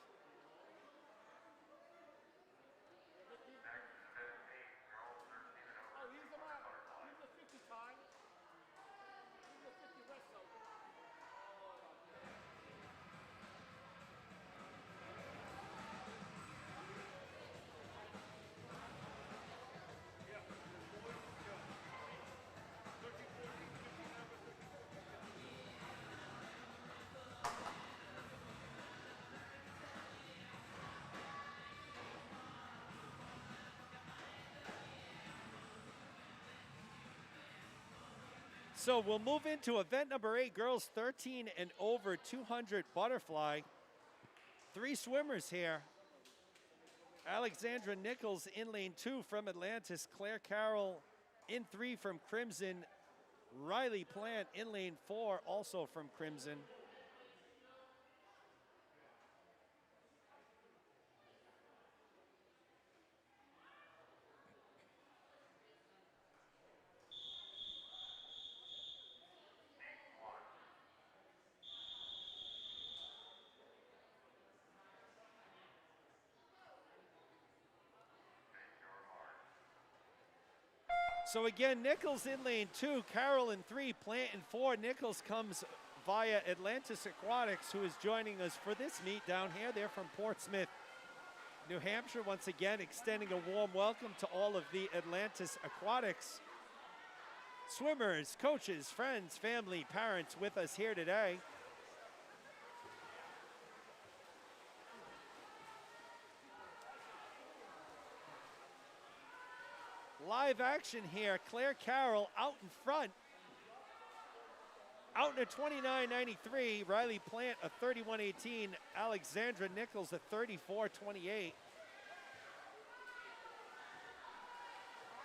So we'll move into event number 8, girls 13 and over 200 butterfly. 3 swimmers here. Alexandra Nichols in lane 2 from Atlantis. Claire Carroll in 3 from Crimson. Riley Plant in lane 4 also from Crimson. So again, Nichols in lane 2, Carroll in 3, Plant in 4. Nichols comes via Atlantis Aquatics, who is joining us for this meet down here. They're from Portsmouth, New Hampshire. Once again, extending a warm welcome to all of the Atlantis Aquatics swimmers, coaches, friends, family, parents with us here today. Live action here. Claire Carroll out in front. Out in a 29.93. Riley Plant a 31.18. Alexandra Nichols a 34.28.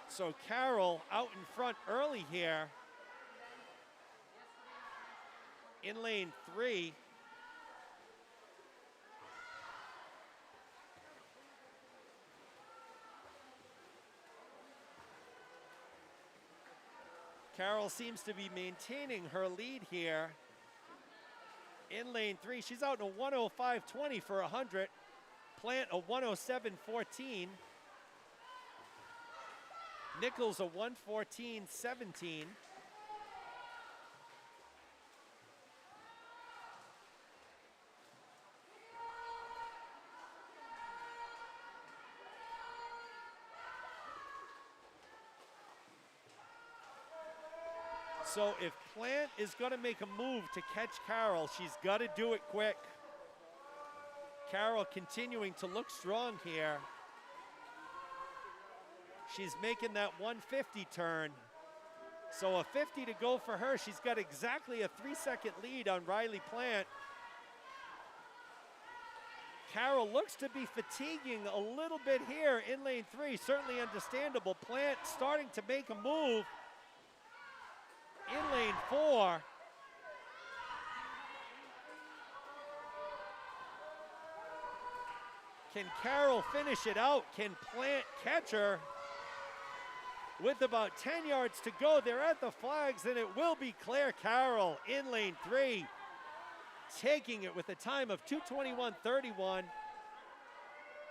So Carroll out in front early here. In lane 3. Carroll seems to be maintaining her lead here in lane 3. She's out in a 105.20 for 100. Plant a 107.14. Nichols a 114.17. So if Plant is going to make a move to catch Carroll, she's got to do it quick. Carroll continuing to look strong here. She's making that 150 turn. So a 50 to go for her. She's got exactly a 3-second lead on Riley Plant. Carroll looks to be fatiguing a little bit here in lane 3. Certainly understandable. Plant starting to make a move in lane 4. Can Carroll finish it out? Can Plant catch her? With about 10 yards to go, they're at the flags, and it will be Claire Carroll in lane 3, taking it with a time of 2:21.31.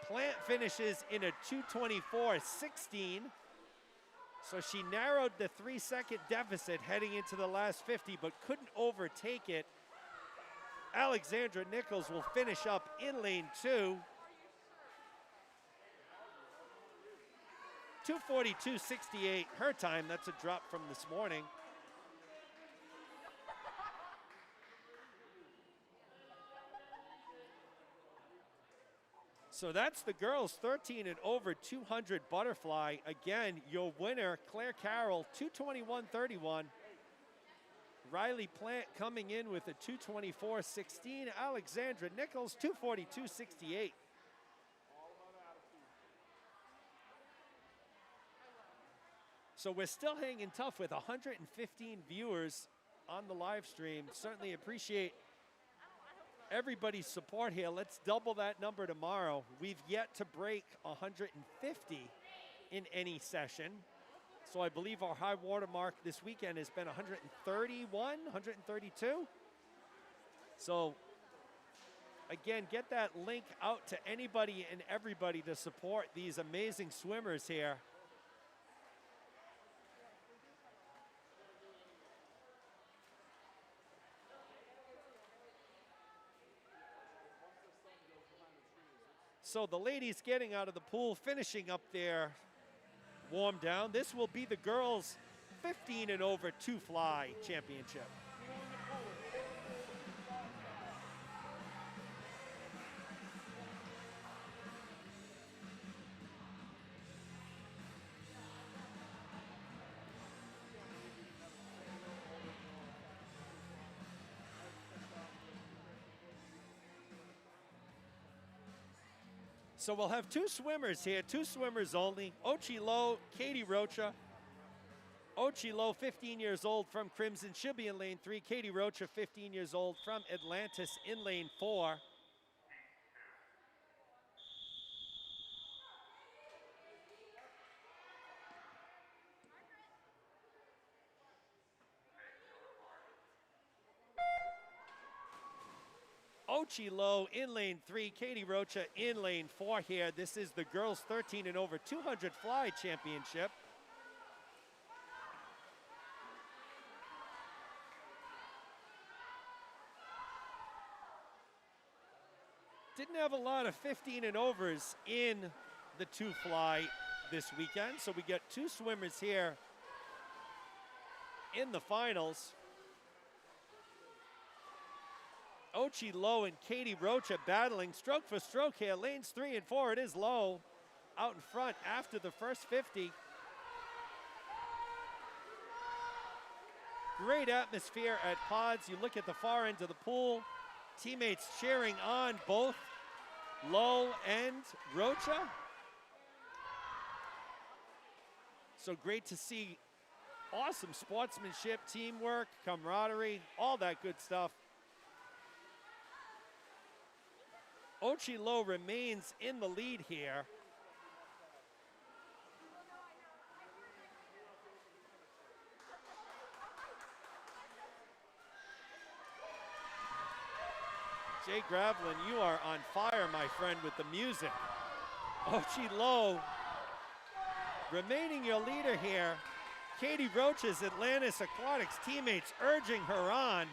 Plant finishes in a 2:24.16. So she narrowed the 3-second deficit heading into the last 50, but couldn't overtake it. Alexandra Nichols will finish up in lane 2. 2:42.68 her time. That's a drop from this morning. So that's the girls 13 and over 200 butterfly. Again, your winner, Claire Carroll, 2:21.31. Riley Plant coming in with a 2:24.16. Alexandra Nichols, 2:42.68. So we're still hanging tough with 115 viewers on the live stream. Certainly appreciate everybody's support here. Let's double that number tomorrow. We've yet to break 150 in any session. So I believe our high water mark this weekend has been 131, 132. So again, get that link out to anybody and everybody to support these amazing swimmers here. So the ladies getting out of the pool, finishing up their warm down. This will be the girls 15 and over 2 fly championship. So we'll have 2 swimmers here, 2 swimmers only. Ochi Lowe, Katie Rocha. Ochi Lowe, 15 years old from Crimson. She'll be in lane 3. Katie Rocha, 15 years old from Atlantis in lane 4. Ochi Lowe in lane 3, Katie Rocha in lane 4 here. This is the girls 13 and over 200 fly championship. Didn't have a lot of 15 and overs in the 2 fly this weekend, so we get 2 swimmers here in the finals. Ochi Lowe and Katie Rocha battling stroke for stroke here. Lanes 3 and 4, it is Lowe out in front after the first 50. Great atmosphere at Pods. You look at the far end of the pool, teammates cheering on both Lowe and Rocha. So great to see awesome sportsmanship, teamwork, camaraderie, all that good stuff. Ochi Lowe remains in the lead here. Jay Gravelin, you are on fire, my friend, with the music. Ochi Lowe remaining your leader here. Katie Roach's Atlantis Aquatics teammates urging her on.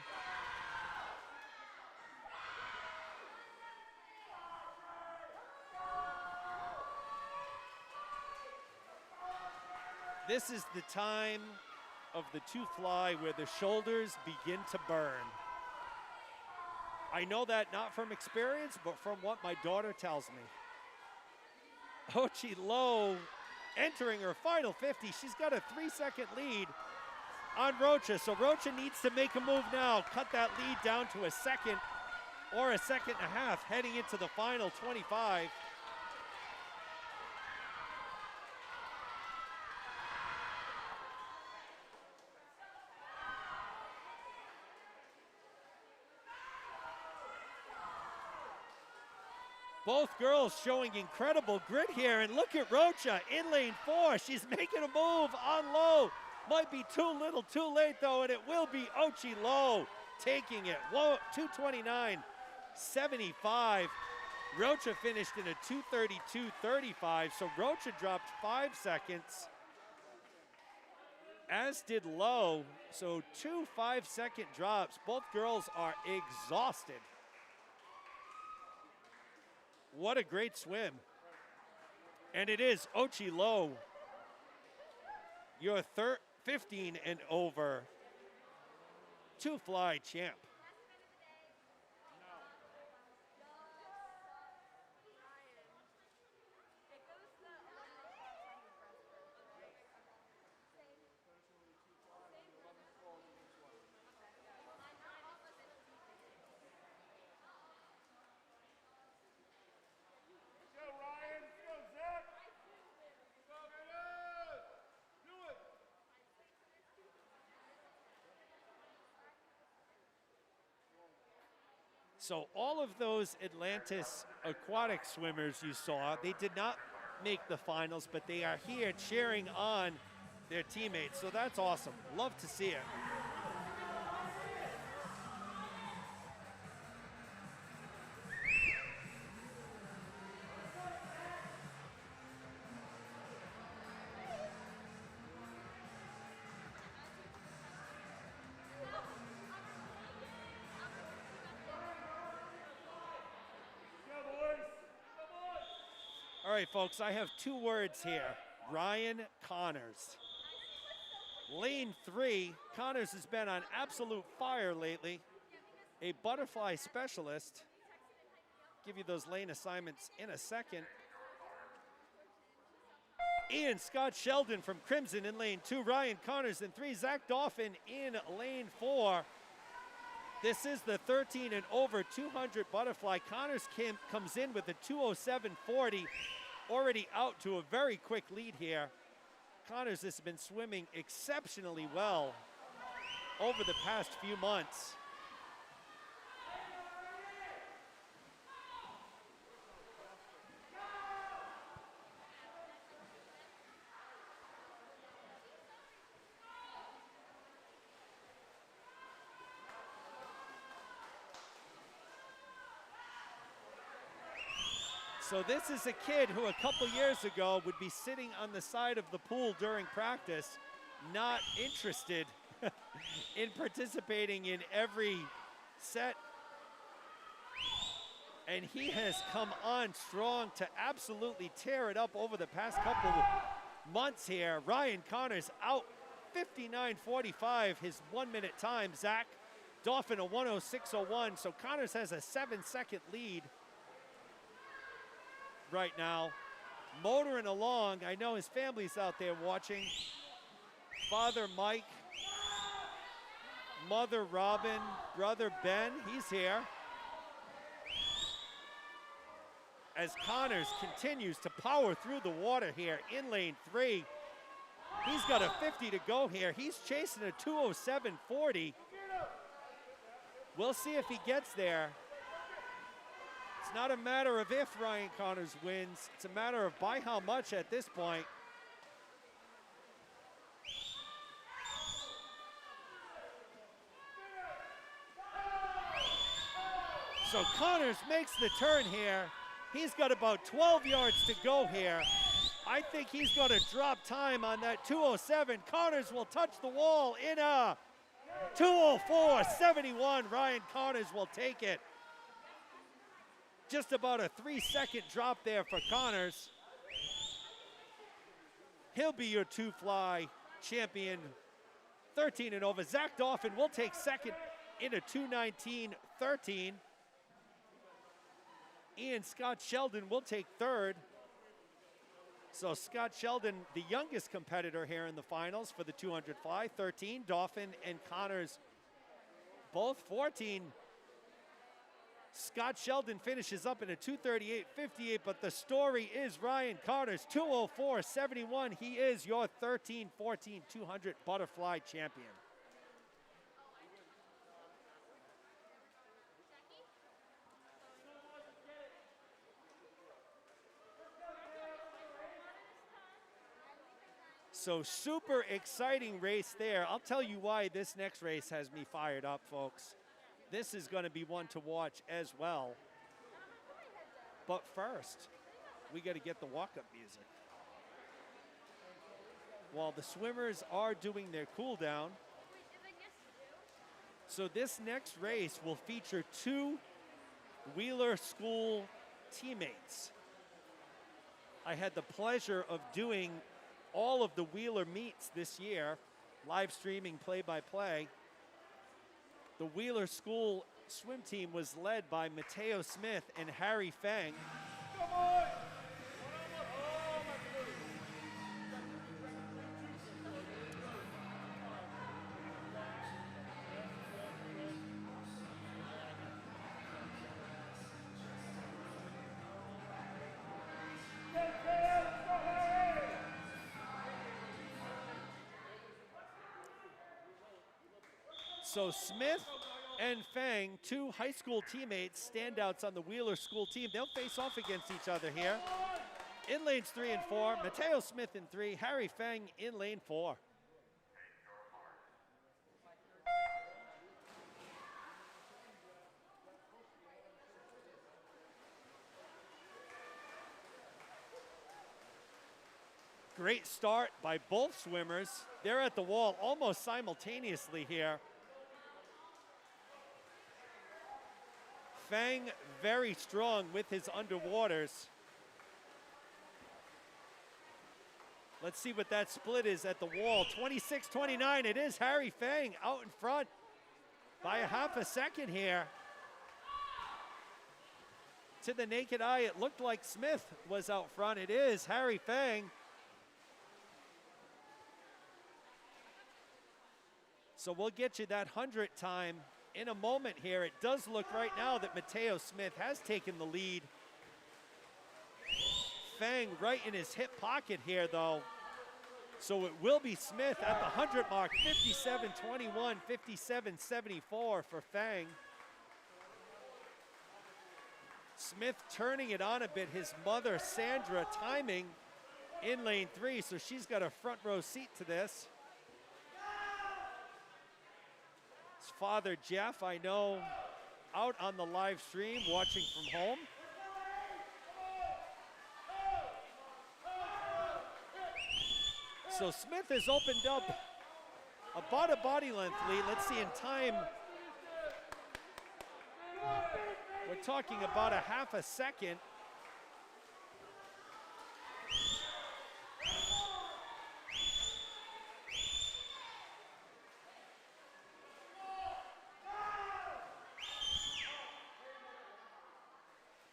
This is the time of the two fly where the shoulders begin to burn. I know that not from experience, but from what my daughter tells me. Ochi Lowe entering her final 50. She's got a 3-second lead on Rocha, so Rocha needs to make a move now. Cut that lead down to a second or a second and a half heading into the final 25. Both girls showing incredible grit here, and look at Rocha in lane 4. She's making a move on Lowe. Might be too little, too late though, and it will be Ochi Lowe taking it. 2:29.75. Rocha finished in a 2:32.35, so Rocha dropped 5 seconds, as did Lowe. So 2 5-second drops. Both girls are exhausted. What a great swim. And it is Ochi Lowe, your 15 and over two fly champ. So all of those Atlantis aquatic swimmers you saw, they did not make the finals, but they are here cheering on their teammates. So that's awesome. Love to see it. All right, folks, I have 2 words here. Ryan Connors. Lane 3, Connors has been on absolute fire lately. A butterfly specialist. Give you those lane assignments in a second. Ian Scott Sheldon from Crimson in lane 2. Ryan Connors in 3. Zach Dauphin in lane 4. This is the 13 and over 200 butterfly. Connors comes in with a 2:07.40, already out to a very quick lead here. Connors has been swimming exceptionally well over the past few months. So this is a kid who a couple years ago would be sitting on the side of the pool during practice, not interested in participating in every set. And he has come on strong to absolutely tear it up over the past couple of months here. Ryan Connors out 59.45, his 1-minute time. Zach Dauphin a 1:06.01, so Connors has a 7-second lead right now, motoring along. I know his family's out there watching. Father Mike, mother Robin, brother Ben, he's here. As Connors continues to power through the water here in lane 3. He's got a 50 to go here. He's chasing a 2:07.40. We'll see if he gets there. It's not a matter of if Ryan Connors wins, it's a matter of by how much at this point. So Connors makes the turn here. He's got about 12 yards to go here. I think he's going to drop time on that 2:07. Connors will touch the wall in a 2:04.71. Ryan Connors will take it. Just about a 3-second drop there for Connors. He'll be your two-fly champion, 13 and over. Zach Dauphin will take second in a 2:19.13. Ian Scott Sheldon will take third. So Scott Sheldon, the youngest competitor here in the finals for the 200 fly, 13. Dauphin and Connors, both 14. Scott Sheldon finishes up in a 2:38.58, but the story is Ryan Connors, 2:04.71. He is your 13-14 200 butterfly champion. So super exciting race there. I'll tell you why this next race has me fired up, folks. This is going to be one to watch as well. But first, we got to get the walk-up music. While the swimmers are doing their cool down. So this next race will feature two Wheeler School teammates. I had the pleasure of doing all of the Wheeler meets this year, live streaming play-by-play. The Wheeler School swim team was led by Mateo Smith and Harry Feng. So Smith and Feng, two high school teammates, standouts on the Wheeler School team. They'll face off against each other here. In lanes 3 and 4, Mateo Smith in 3, Harry Feng in lane 4. Great start by both swimmers. They're at the wall almost simultaneously here. Feng very strong with his underwaters. Let's see what that split is at the wall. 26-29, it is Harry Feng out in front by a half a second here. To the naked eye, it looked like Smith was out front. It is Harry Feng. So we'll get you that 100 time in a moment here. It does look right now that Mateo Smith has taken the lead. Feng right in his hip pocket here though. So it will be Smith at the 100 mark, 57-21, 57-74 for Feng. Smith turning it on a bit. His mother, Sandra, timing in lane 3, so she's got a front row seat to this. His father, Jeff, I know, out on the live stream, watching from home. So Smith has opened up about a body length lead. Let's see in time. We're talking about a half a second.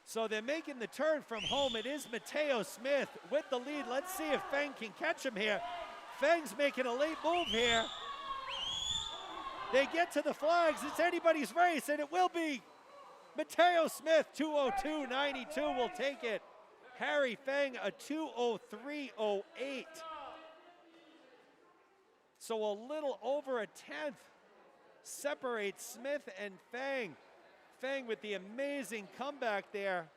So they're making the turn from home. It is Mateo Smith with the lead. Let's see if Feng can catch him here. Feng's making a late move here. They get to the flags. It's anybody's race, and it will be Mateo Smith, 2:02.92 will take it. Harry Feng, a 2:03.08. So a little over a tenth separates Smith and Feng. Feng with the amazing comeback there.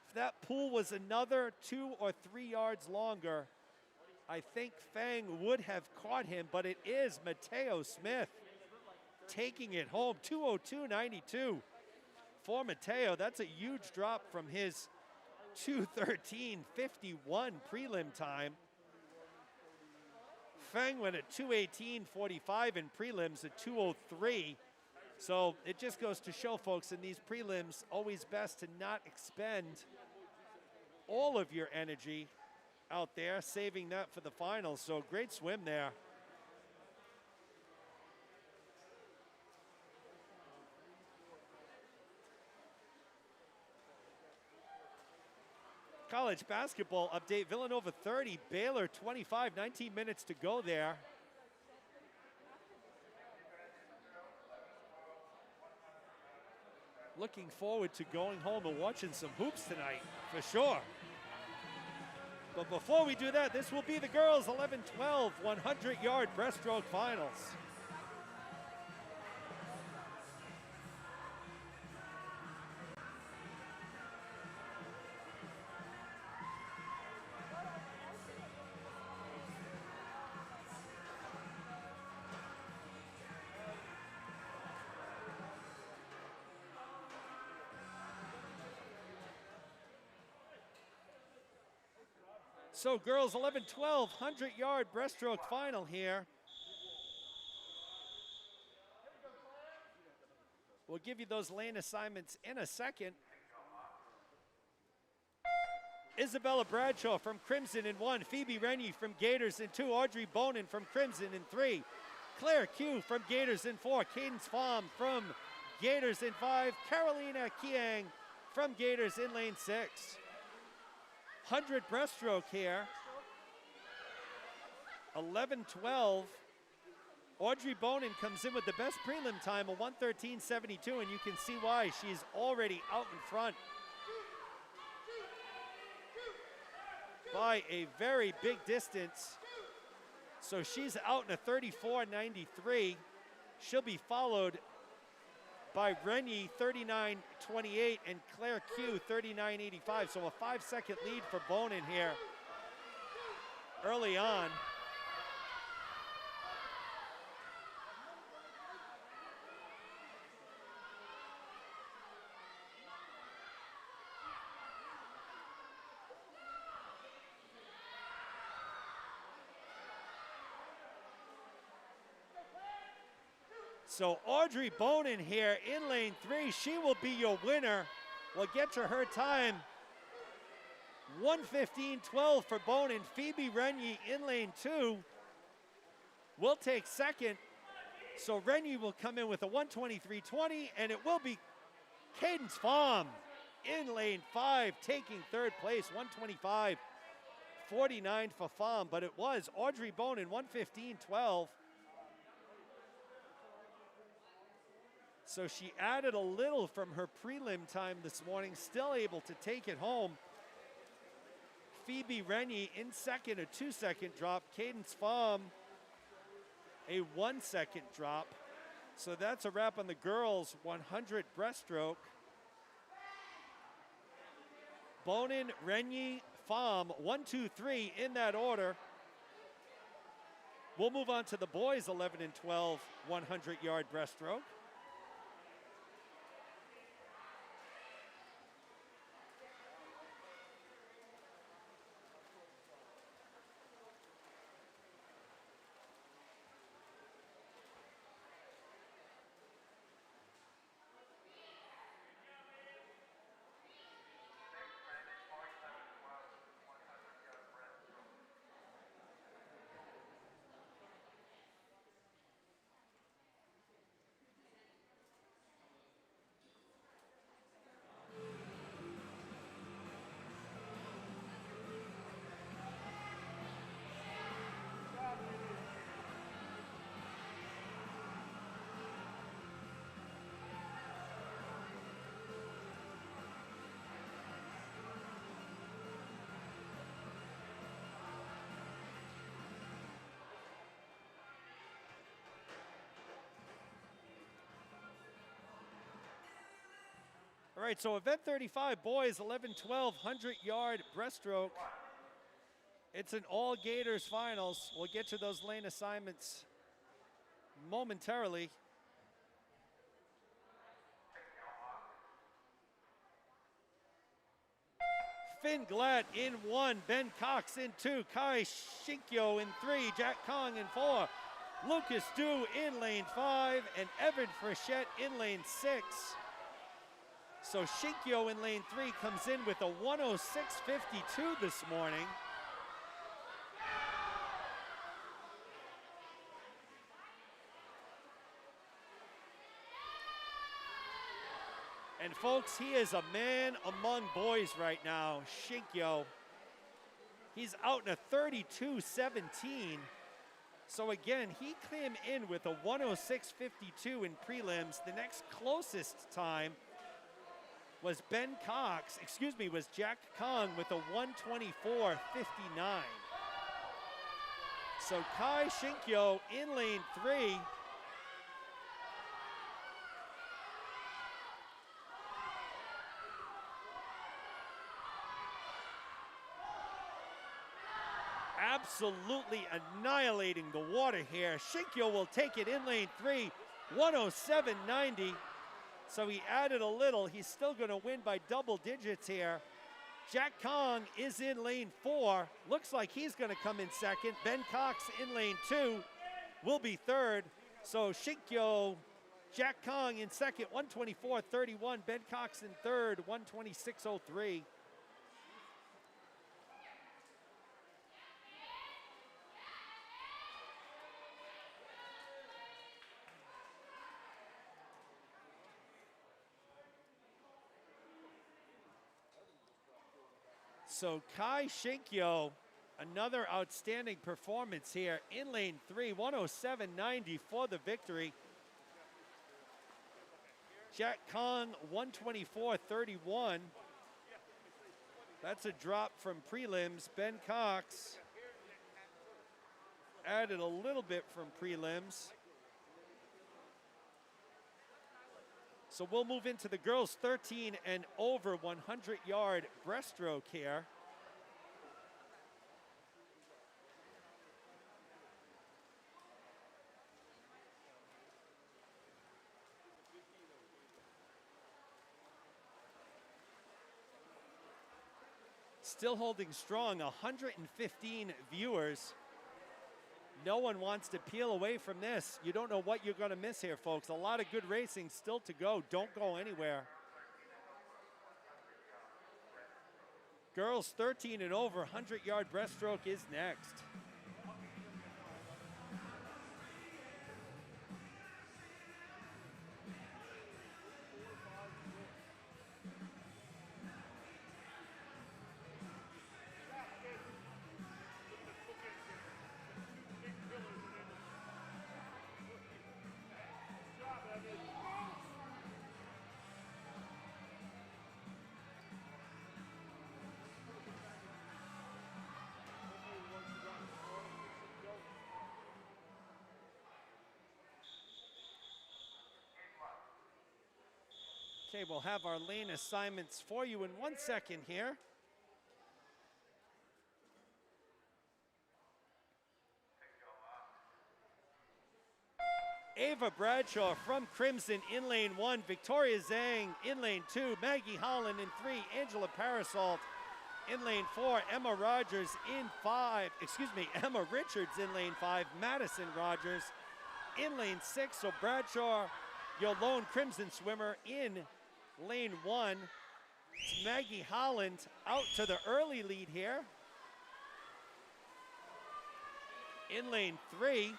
If that pool was another 2 or 3 yards longer, I think Feng would have caught him, but it is Mateo Smith taking it home, 2:02.92. for Mateo. That's a huge drop from his 2:13.51 prelim time. Feng went at 2:18.45 in prelims at 2:03. So it just goes to show, folks, in these prelims, always best to not expend all of your energy out there, saving that for the finals. So great swim there. College basketball update, Villanova 30, Baylor 25, 19 minutes to go there. Looking forward to going home and watching some hoops tonight, for sure. But before we do that, this will be the girls' 11-12 100-yard breaststroke finals. So girls 11-12 100-yard breaststroke final here. We'll give you those lane assignments in a second. Isabella Bradshaw from Crimson in 1, Phoebe Rennie from Gators in 2, Audrey Bonin from Crimson in 3, Claire Q from Gators in 4, Cadence Pham from Gators in 5, Carolina Kiang from Gators in lane 6. 100 breaststroke here. 11-12. Audrey Bonin comes in with the best prelim time of 1:13.72, and you can see why. She's already out in front by a very big distance. So she's out in a 34.93. She'll be followed by Rennie 39.28 and Claire Q 39.85. So a 5-second lead for Bonin here early on. So Audrey Bonin here in lane 3, she will be your winner. We'll get to her time. 1:15.12 for Bonin. Phoebe Rennie in lane 2 will take second. So Rennie will come in with a 1:23.20, and it will be Cadence Pham in lane 5 taking third place, 1:25.49 for Pham, but it was Audrey Bonin, 1:15.12. So she added a little from her prelim time this morning, still able to take it home. Phoebe Rennie in second, a 2-second drop. Cadence Pham, a 1-second drop. So that's a wrap on the girls' 100 breaststroke. Bonin, Rennie, Pham, 1, 2, 3 in that order. We'll move on to the boys' 11-12 100-yard breaststroke. All right, so event 35, boys, 11-12 100-yard breaststroke. It's an all Gators finals. We'll get to those lane assignments momentarily. Finn Glad in 1, Ben Cox in 2, Kai Shinkyo in 3, Jack Kong in 4, Lucas Du in lane 5, and Evan Frechette in lane 6. So Shinkyo in lane 3 comes in with a 106.52 this morning. And folks, he is a man among boys right now, Shinkyo. He's out in a 32.17. So again, he came in with a 106.52 in prelims. The next closest time was was Jack Kong with a 124.59. So Kai Shinkyo in lane 3. Absolutely annihilating the water here. Shinkyo will take it in lane 3, 107.90. So he added a little. He's still going to win by double digits here. Jack Kong is in lane 4. Looks like he's going to come in second. Ben Cox in lane 2 will be third. So Shinkyo, Jack Kong in second, 124.31. Ben Cox in third, 126.03. So Kai Shinkyo, another outstanding performance here in lane 3, 107.90 for the victory. Jack Kong, 124.31. That's a drop from prelims. Ben Cox added a little bit from prelims. So we'll move into the girls 13 and over 100-yard breaststroke here. Still holding strong, 115 viewers. No one wants to peel away from this. You don't know what you're going to miss here, folks. A lot of good racing still to go. Don't go anywhere. Girls 13 and over, 100-yard breaststroke is next. Okay, we'll have our lane assignments for you in 1 second here. Ava Bradshaw from Crimson in lane 1, Victoria Zhang in lane 2, Maggie Holland in 3, Angela Parasol in lane 4, Emma Richards in lane 5, Madison Rogers in lane 6. So Bradshaw, your lone Crimson swimmer, in lane 1. It's Maggie Holland out to the early lead here. In lane 3.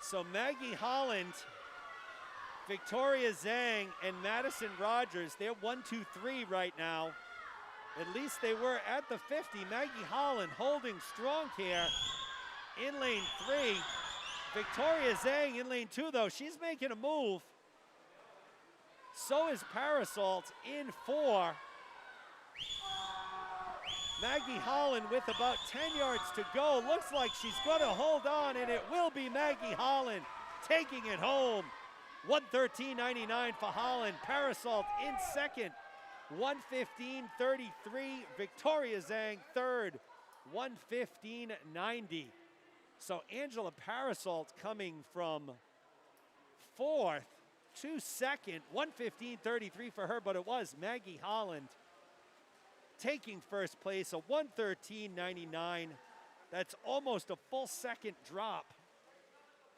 So Maggie Holland, Victoria Zhang, and Madison Rogers, they're 1, 2, 3 right now. At least they were at the 50. Maggie Holland holding strong here in lane 3. Victoria Zhang in lane 2, though. She's making a move. So is Parasol in 4. Maggie Holland with about 10 yards to go. Looks like she's going to hold on, and it will be Maggie Holland taking it home. 113.99 for Holland. Parasol in second. 115.33. Victoria Zhang third. 1:15.90. So Angela Parasolt coming from fourth to second, 1:15.33 for her, but it was Maggie Holland taking first place, a 1:13.99. That's almost a full second drop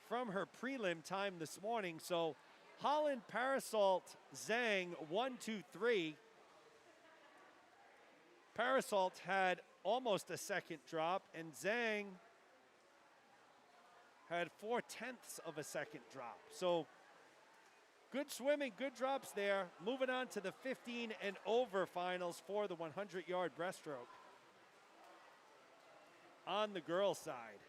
from her prelim time this morning. So Holland, Parasolt, Zhang, 1, 2, 3. Parasolt had almost a second drop, and Zhang had 4/10 of a second drop. So good swimming, good drops there. Moving on to the 15 and over finals for the 100-yard breaststroke on the girls' side.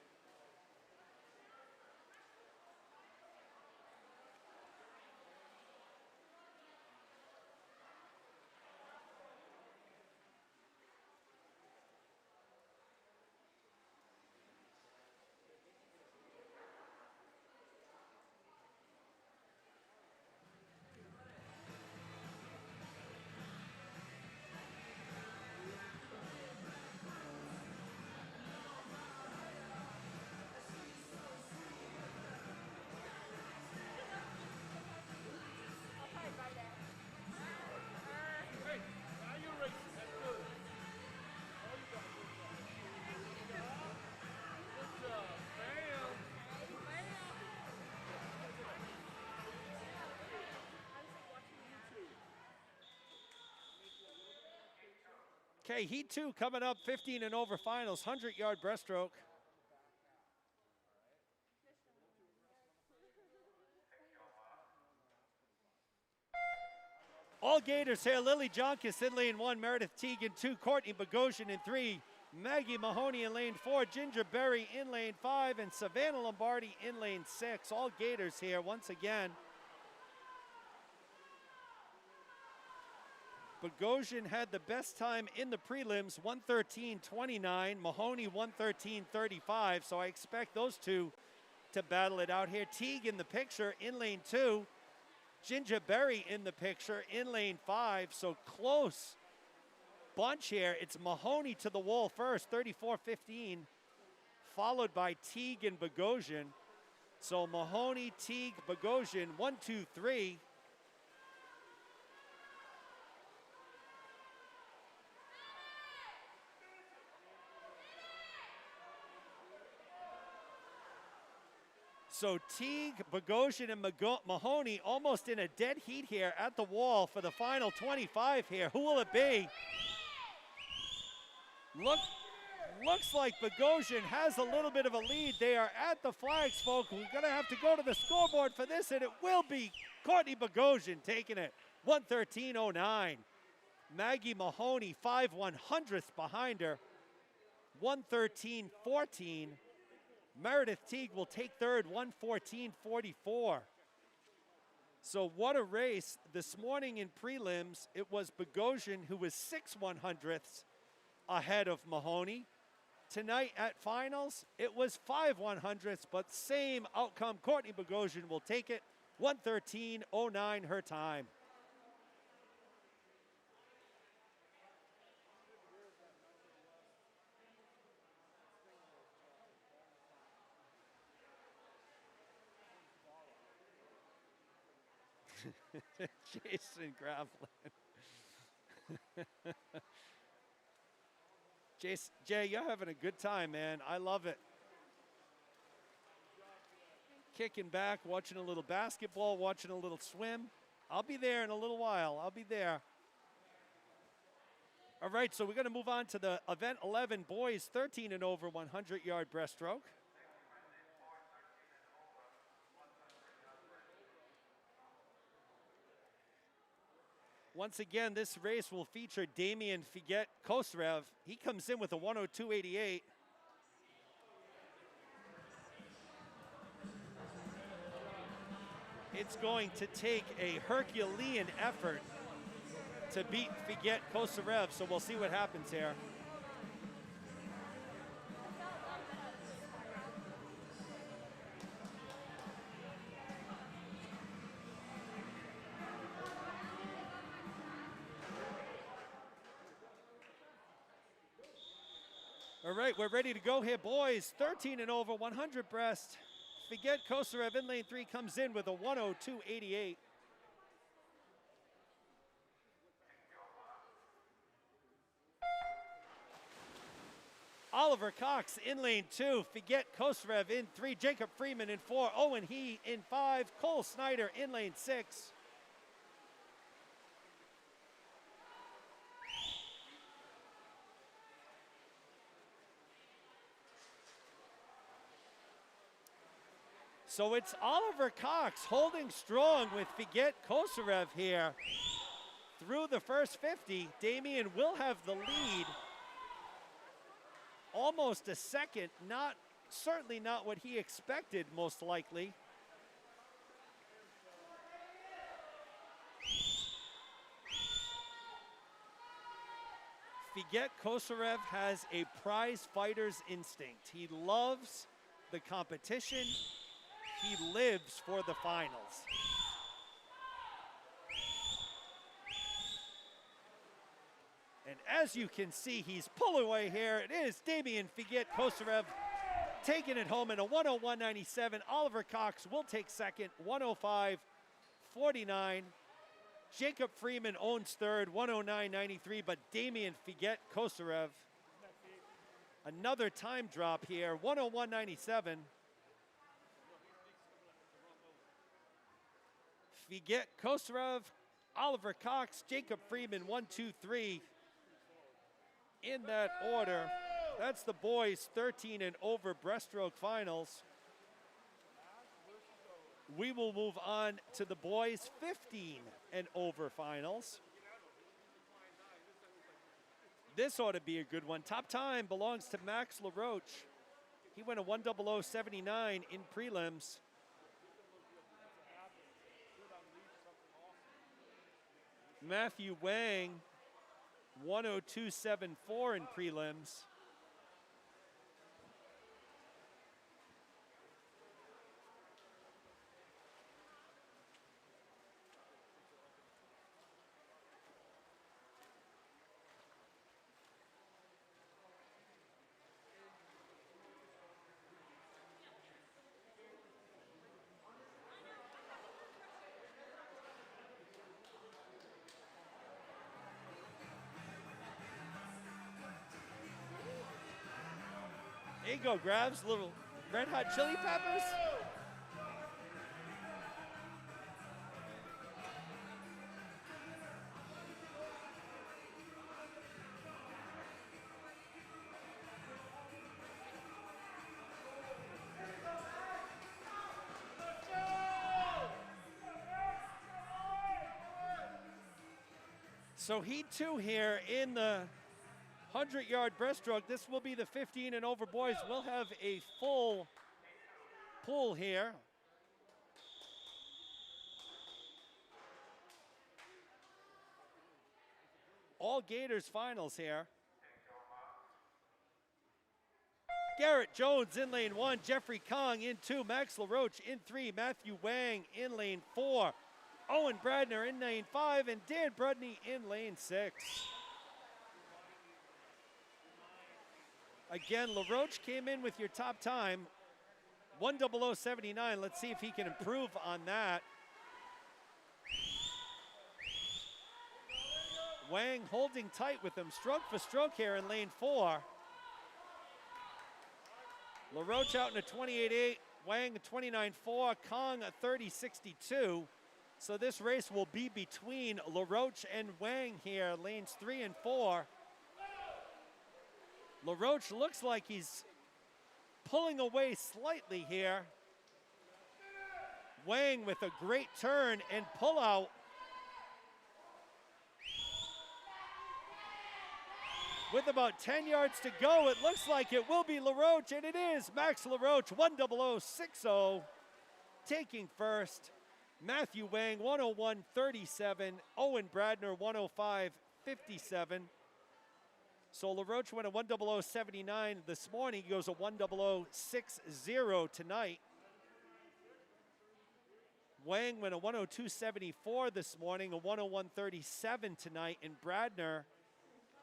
Okay, Heat 2 coming up, 15 and over finals, 100-yard breaststroke. All Gators here, Lily Jonkis in lane 1, Meredith Teague in 2, Courtney Bogosian in 3, Maggie Mahoney in lane 4, Ginger Berry in lane 5, and Savannah Lombardi in lane 6. All Gators here once again. Bogosian had the best time in the prelims, 1:13.29. Mahoney 1:13.35. So I expect those two to battle it out here. Teague in the picture in lane 2. Ginger Berry in the picture in lane 5. So close bunch here. It's Mahoney to the wall first, 34.15, followed by Teague and Bogosian. So Mahoney, Teague, Bogosian, 1, 2, 3. So Teague, Bogosian, and Mahoney almost in a dead heat here at the wall for the final 25 here. Who will it be? Looks like Bogosian has a little bit of a lead. They are at the flags, folks. We're going to have to go to the scoreboard for this, and it will be Courtney Bogosian taking it, 1:13.09. Maggie Mahoney, 5/100ths behind her, 1:13.14. Meredith Teague will take third, 1:14.44. So what a race. This morning in prelims, it was Bogosian who was 6/100ths ahead of Mahoney. Tonight at finals, it was 5/100ths, but same outcome. Courtney Bogosian will take it, 1:13.09 her time. Jason Graveline. Jay, you're having a good time, man. I love it. Kicking back, watching a little basketball, watching a little swim. I'll be there in a little while. I'll be there. All right, so we're going to move on to the event 11 boys 13 and over 100-yard breaststroke. Once again, this race will feature Damian Figet Kosrev. He comes in with a 1:02.88. It's going to take a Herculean effort to beat Figet Kosrev, so we'll see what happens here. All right, we're ready to go here, boys. 13 and over, 100 breast. Figet Kosarev in lane 3 comes in with a 102.88. Oliver Cox in lane 2. Figet Kosarev in 3. Jacob Freeman in 4. Owen He in 5. Cole Snyder in lane 6. So it's Oliver Cox holding strong with Figet Kosarev here through the first 50. Damian will have the lead. Almost a second, certainly not what he expected, most likely. Figet Kosarev has a prize fighter's instinct. He loves the competition. He lives for the finals. And as you can see, he's pulling away here. It is Damian Figet Kosarev taking it home in a 101.97. Oliver Cox will take second, 105.49. Jacob Freeman owns third, 109.93. But Damian Figet Kosarev, another time drop here, 101.97. Figet Kosarev, Oliver Cox, Jacob Freeman, 1, 2, 3. In that order, that's the boys 13 and over breaststroke finals. We will move on to the boys 15 and over finals. This ought to be a good one. Top time belongs to Max LaRoche. He went a 100.79 in prelims. Matthew Wang, 102.74 in prelims. Ego grabs little red hot chili peppers. So Heat 2 here in the 100-yard breaststroke. This will be the 15 and over boys. We'll have a full pool here. All Gators finals here. Garrett Jones in lane 1, Jeffrey Kong in 2, Max LaRoche in 3, Matthew Wang in lane 4, Owen Bradner in lane 5, and Dan Brudney in lane 6. Again, LaRoche came in with your top time, 100.79. Let's see if he can improve on that. Wang holding tight with him, stroke for stroke here in lane 4. LaRoche out in a 28.8, Wang a 29.4, Kong a 30.62. So this race will be between LaRoche and Wang here, lanes 3 and 4. LaRoche looks like he's pulling away slightly here. Wang with a great turn and pull out. With about 10 yards to go, it looks like it will be LaRoche, and it is Max LaRoche, 100.60, taking first. Matthew Wang, 101.37. Owen Bradner, 105.57. So LaRoche went a 100.79 this morning. He goes a 100.60 tonight. Wang went a 102.74 this morning, a 101.37 tonight. And Bradner,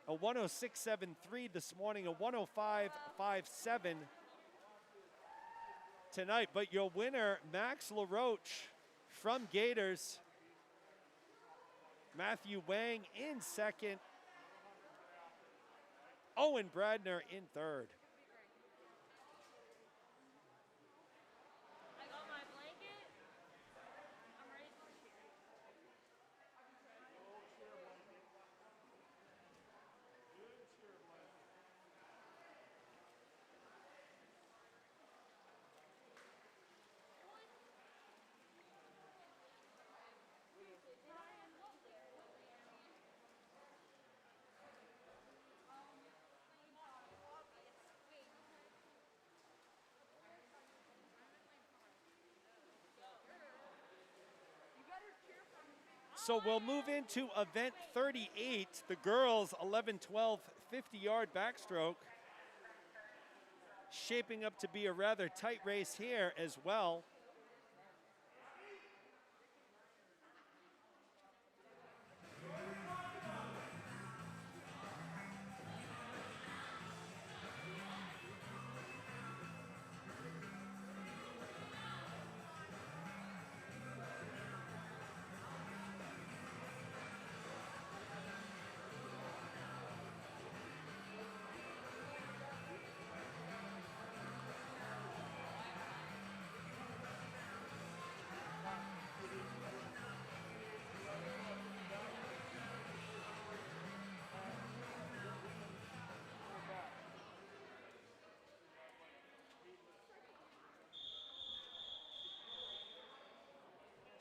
a 106.73 this morning, a 105.57 tonight. But your winner, Max LaRoche from Gators. Matthew Wang in second. Owen Bradner in third. I got my blanket. I'm ready for cheer. So we'll move into event 38, the girls 11-12 50-yard backstroke. Shaping up to be a rather tight race here as well.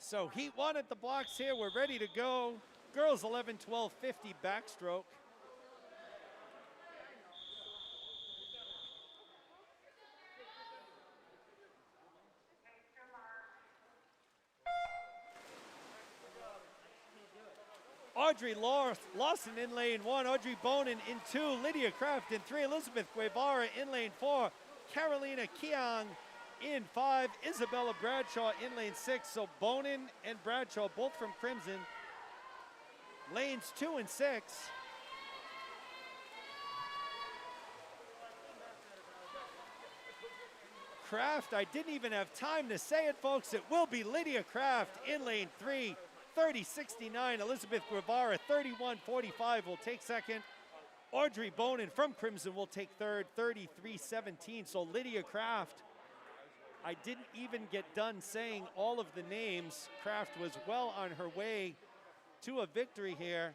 So heat one at the blocks here. We're ready to go. Girls 11-12 50 backstroke. Audrey Lawson in lane one, Audrey Bonin in two, Lydia Kraft in three, Elizabeth Guevara in lane four, Carolina Keong in five, Isabella Bradshaw in lane six. So Bonin and Bradshaw both from Crimson. Lanes 2 and 6. Kraft, I didn't even have time to say it, folks. It will be Lydia Kraft in lane 3, 30.69. Elizabeth Guevara, 31.45 will take second. Audrey Bonin from Crimson will take third, 33.17. So Lydia Kraft, I didn't even get done saying all of the names. Kraft was well on her way to a victory here.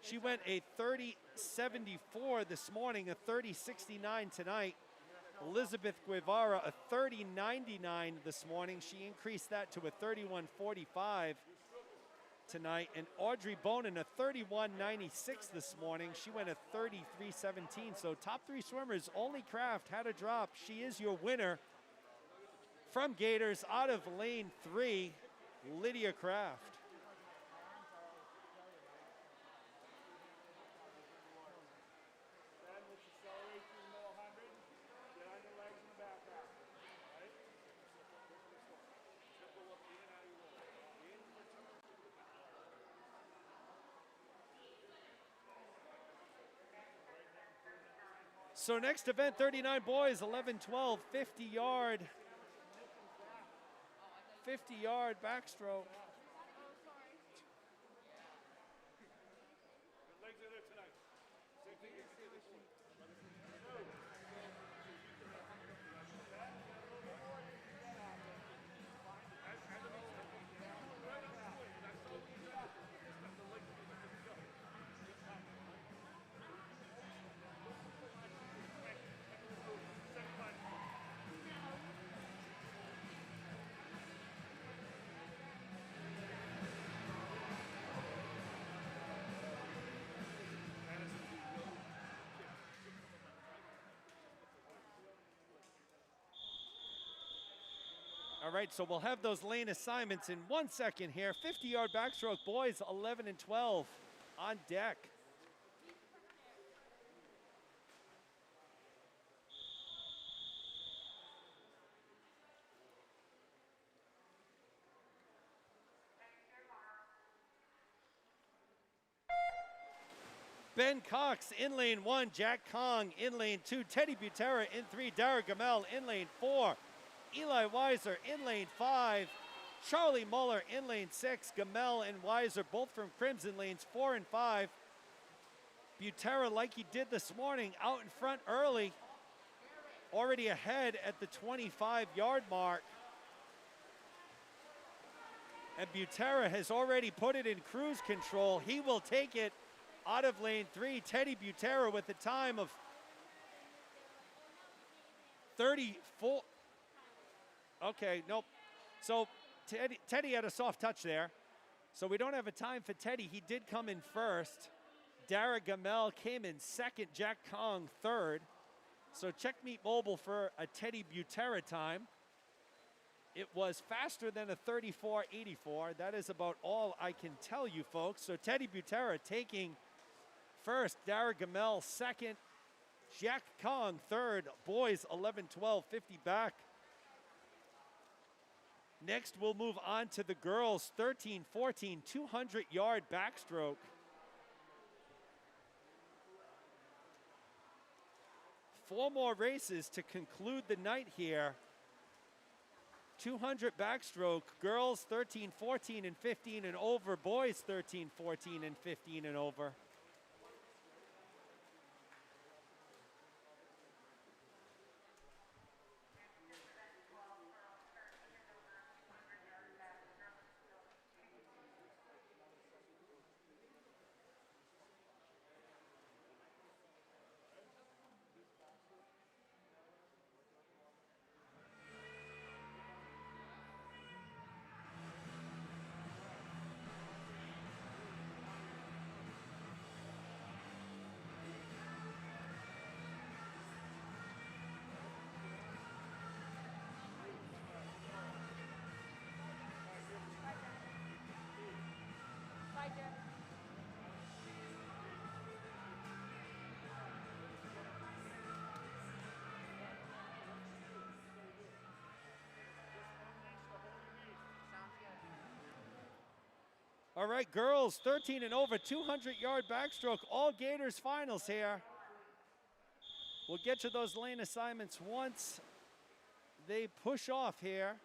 She went a 30.74 this morning, a 30.69 tonight. Elizabeth Guevara, a 30.99 this morning. She increased that to a 31.45 tonight. And Audrey Bonin, a 31.96 this morning. She went a 33.17. So top three swimmers, only Kraft had a drop. She is your winner from Gators out of lane 3, Lydia Kraft. So next event, 39 boys, 11-12, 50-yard backstroke. All right, so we'll have those lane assignments in 1 second here. 50-yard backstroke, boys 11 and 12 on deck. Ben Cox in lane 1, Jack Kong in lane 2, Teddy Butera in 3, Dara Gamel in lane 4, Eli Weiser in lane 5, Charlie Muller in lane 6, Gamel and Weiser both from Crimson lanes 4 and 5. Butera, like he did this morning, out in front early, already ahead at the 25-yard mark. And Butera has already put it in cruise control. He will take it out of lane 3. Teddy Butera with a time of 34. Okay, nope. So Teddy had a soft touch there. So we don't have a time for Teddy. He did come in first. Dara Gamel came in second. Jack Kong third. So check Meet Mobile for a Teddy Butera time. It was faster than a 34.84. That is about all I can tell you, folks. So Teddy Butera taking first, Dara Gamel second, Jack Kong third, boys 11-12, 50 back. Next, we'll move on to the girls, 13-14, 200-yard backstroke. Four more races to conclude the night here. 200 backstroke, girls 13, 14, and 15 and over, boys 13, 14, and 15 and over. All right, girls, 13 and over, 200-yard backstroke, all Gators finals here. We'll get to those lane assignments once they push off here.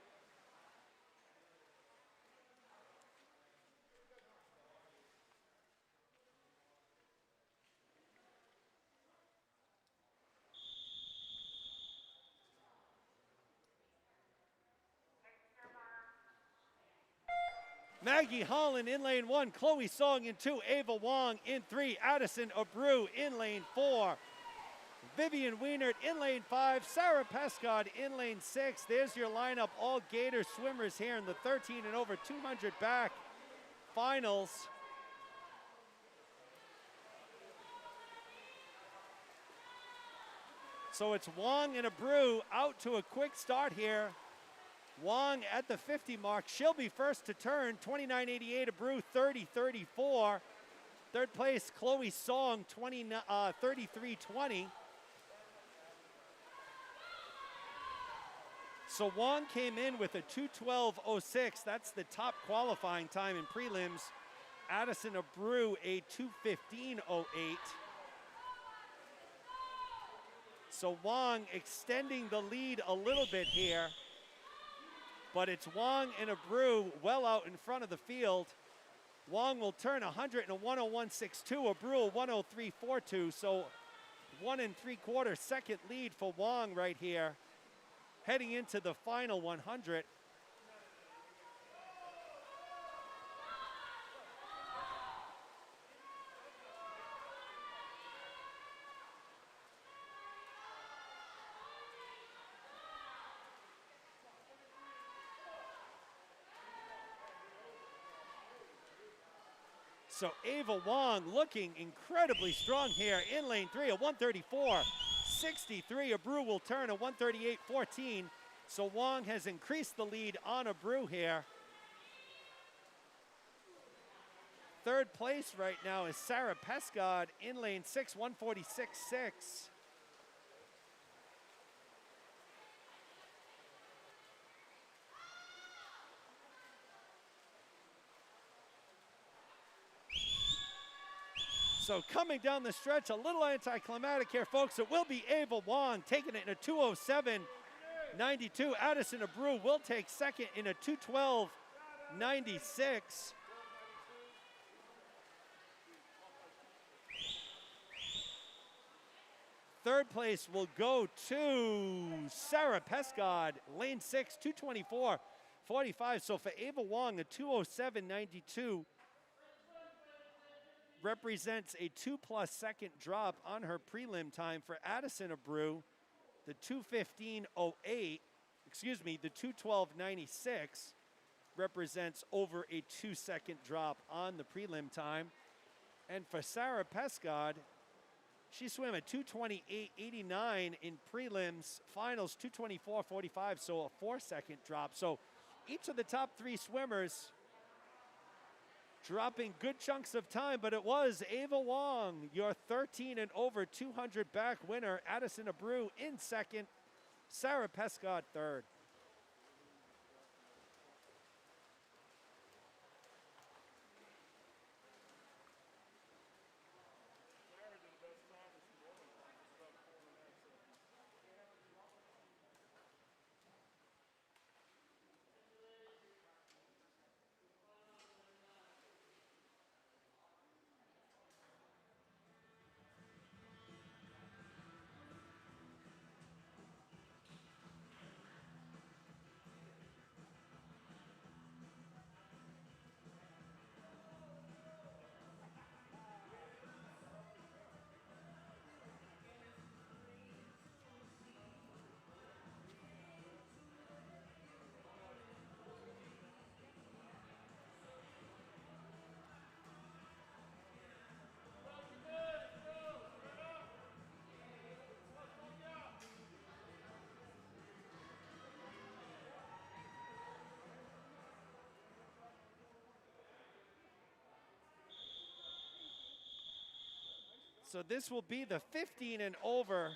Maggie Holland in lane 1, Chloe Song in 2, Ava Wong in 3, Addison Abreu in lane 4, Vivian Wienert in lane 5, Sarah Pescod in lane 6. There's your lineup, all Gator swimmers here in the 13 and over 200 back finals. So it's Wong and Abreu out to a quick start here. Wong at the 50 mark. She'll be first to turn. 29.88. Abreu 30.34. Third place, Chloe Song 33.20. So Wong came in with a 2:12.06. That's the top qualifying time in prelims. Addison Abreu a 2:15.08. So Wong extending the lead a little bit here. But it's Wong and Abreu well out in front of the field. Wong will turn 100 and a 101.62. Abreu a 103.42. So 1 3/4 second lead for Wong right here. Heading into the final 100. So Ava Wong looking incredibly strong here in lane 3, a 134.63. Abreu will turn a 138.14. So Wong has increased the lead on Abreu here. Third place right now is Sarah Pescod in lane 6, 146.6. So coming down the stretch, a little anticlimactic here, folks. It will be Ava Wong taking it in a 2:07.92. Addison Abreu will take second in a 2:12.96. Third place will go to Sarah Pescod, lane 6, 2:24.45. So for Ava Wong, a 2:07.92 represents a 2+ second drop on her prelim time. For Addison Abreu, the 2:15.08, the 2:12.96 represents over a 2-second drop on the prelim time. And for Sarah Pescod, she swam at 2:28.89 in prelims, finals 2:24.45, so a 4-second drop. So each of the top 3 swimmers dropping good chunks of time, but it was Ava Wong, your 13 and over 200 back winner. Addison Abreu in second, Sarah Pescod third. So this will be the 15 and over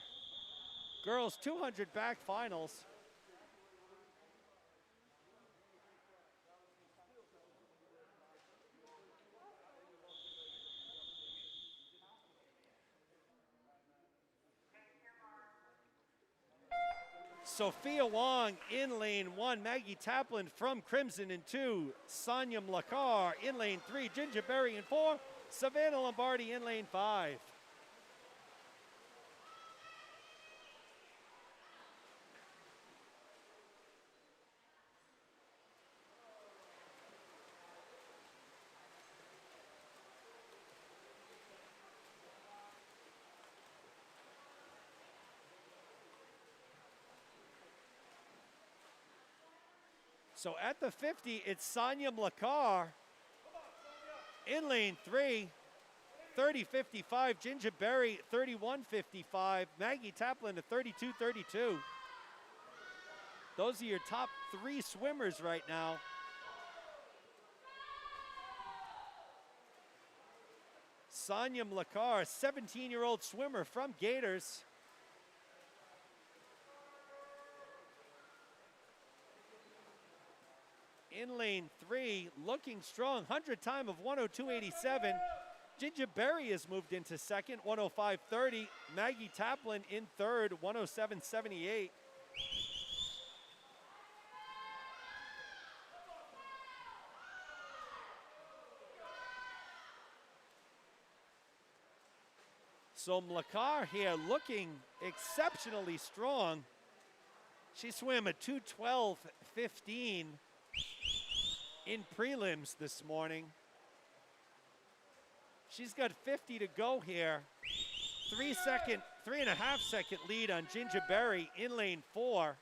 girls 200 back finals. Sophia Wong in lane 1, Maggie Taplin from Crimson in 2, Sonia Mlakar in lane 3, Ginger Berry in 4, Savannah Lombardi in lane 5. So at the 50, it's Sonia Mlakar in lane 3, 30.55. Ginger Berry, 31.55. Maggie Taplin to 32.32. Those are your top 3 swimmers right now. Sonia Mlakar, 17-year-old swimmer from Gators. In lane 3, looking strong, 100 time of 1:02.87. Ginger Berry has moved into second, 1:05.30. Maggie Taplin in third, 1:07.78. So Mlakar here looking exceptionally strong. She swam a 2:12.15 in prelims this morning. She's got 50 to go here. 3.5 second lead on Ginger Berry in lane 4.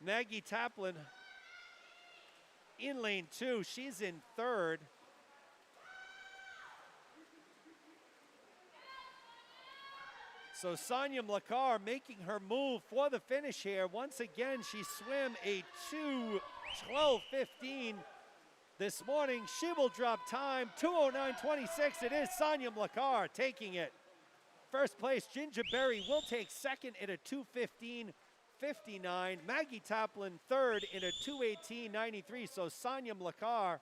Maggie Taplin in lane 2. She's in third. So Sonia Mlakar making her move for the finish here. Once again, she swam a 2:12.15 this morning. She will drop time, 2:09.26. It is Sonia Mlakar taking it. First place, Ginger Berry will take second in a 2:15.59. Maggie Taplin third in a 2:18.93. So Sonia Mlakar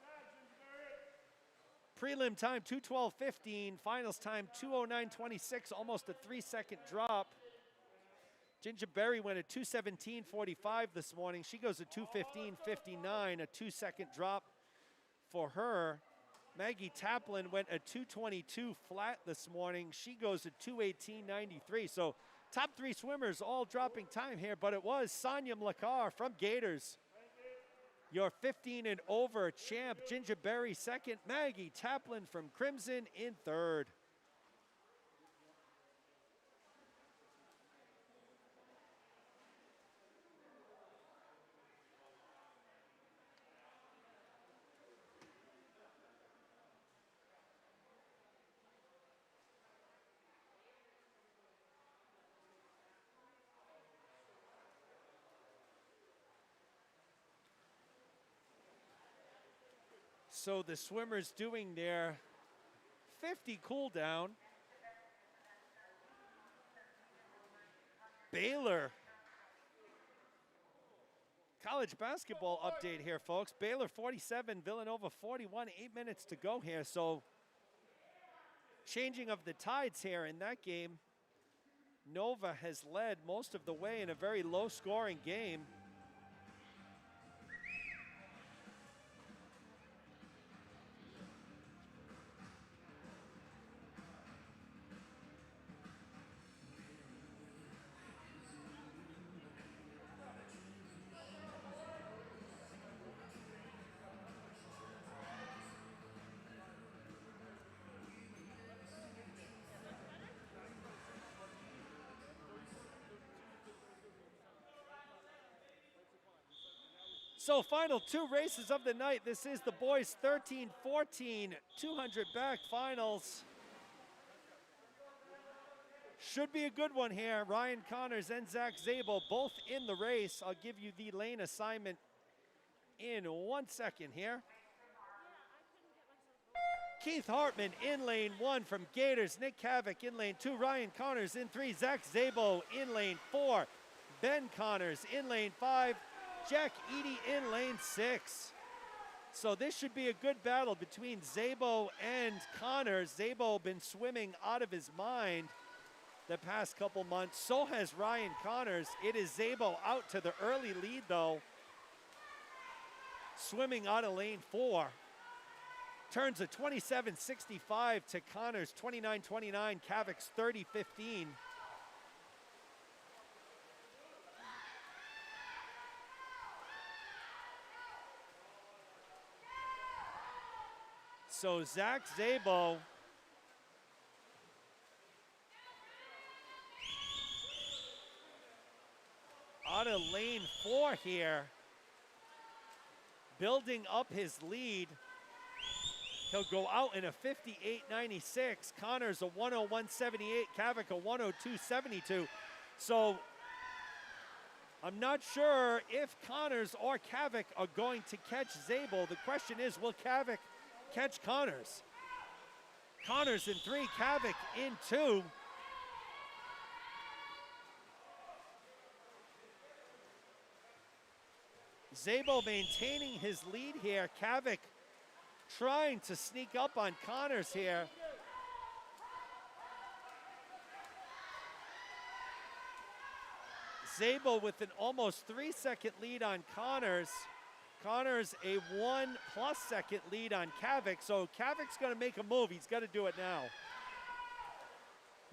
Prelim time 2:12.15, finals time 2:09.26, almost a 3-second drop. Ginger Berry went at 2:17.45 this morning. She goes at 2:15.59, a 2-second drop for her. Maggie Taplin went at 2:22 flat this morning. She goes at 2:18.93. So top three swimmers all dropping time here, but it was Sonia Mlakar from Gators, your 15 and over champ. Ginger Berry second, Maggie Taplin from Crimson in third. So the swimmers doing their 50 cool down. Baylor. College basketball update here, folks. Baylor 47, Villanova 41, 8 minutes to go here. So changing of the tides here in that game. Nova has led most of the way in a very low scoring game. So final two races of the night. This is the boys 13-14, 200 back finals. Should be a good one here. Ryan Connors and Zach Zabel both in the race. I'll give you the lane assignment in 1 second here. Keith Hartman in lane 1 from Gators. Nick Kavik in lane 2. Ryan Connors in 3. Zach Zabel in lane 4. Ben Connors in lane 5. Jack Eady in lane 6. So this should be a good battle between Zabo and Connors. Zabo been swimming out of his mind the past couple months. So has Ryan Connors. It is Zabo out to the early lead though. Swimming out of lane 4. Turns a 27.65 to Connors 29.29. Kavik's 30.15. So Zach Zabo out of lane 4 here, building up his lead. He'll go out in a 58.96. Connors a 101.78. Kavik a 102.72. So I'm not sure if Connors or Kavik are going to catch Zabel. The question is, will Kavik catch Connors? Connors in 3, Kavik in 2. Zabel maintaining his lead here. Kavik trying to sneak up on Connors here. Zabel with an almost 3-second lead on Connors. Connors a 1+ second lead on Kavik. So Kavik's going to make a move. He's got to do it now.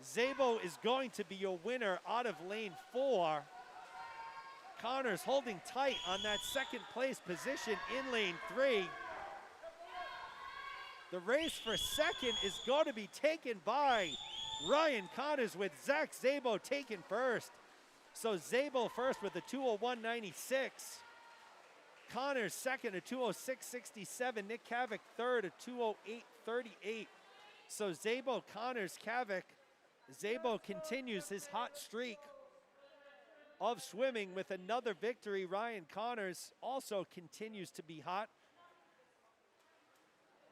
Zabo is going to be your winner out of lane 4. Connors holding tight on that second place position in lane 3. The race for second is going to be taken by Ryan Connors, with Zach Zabo taken first. So Zabo first with a 201.96. Connors second, a 206.67. Nick Kavik third, a 208.38. So Zabo, Connors, Kavik. Zabo continues his hot streak of swimming with another victory. Ryan Connors also continues to be hot.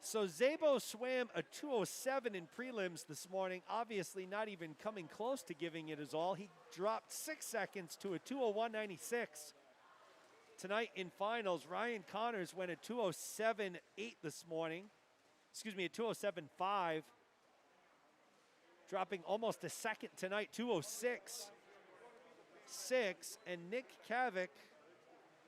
So Zabo swam a 207 in prelims this morning, obviously not even coming close to giving it his all. He dropped 6 seconds to a 201.96. Tonight in finals, Ryan Connors went a 207.8 this morning. excuse me, a 207.5. Dropping almost a second tonight, 206.6. And Nick Kavik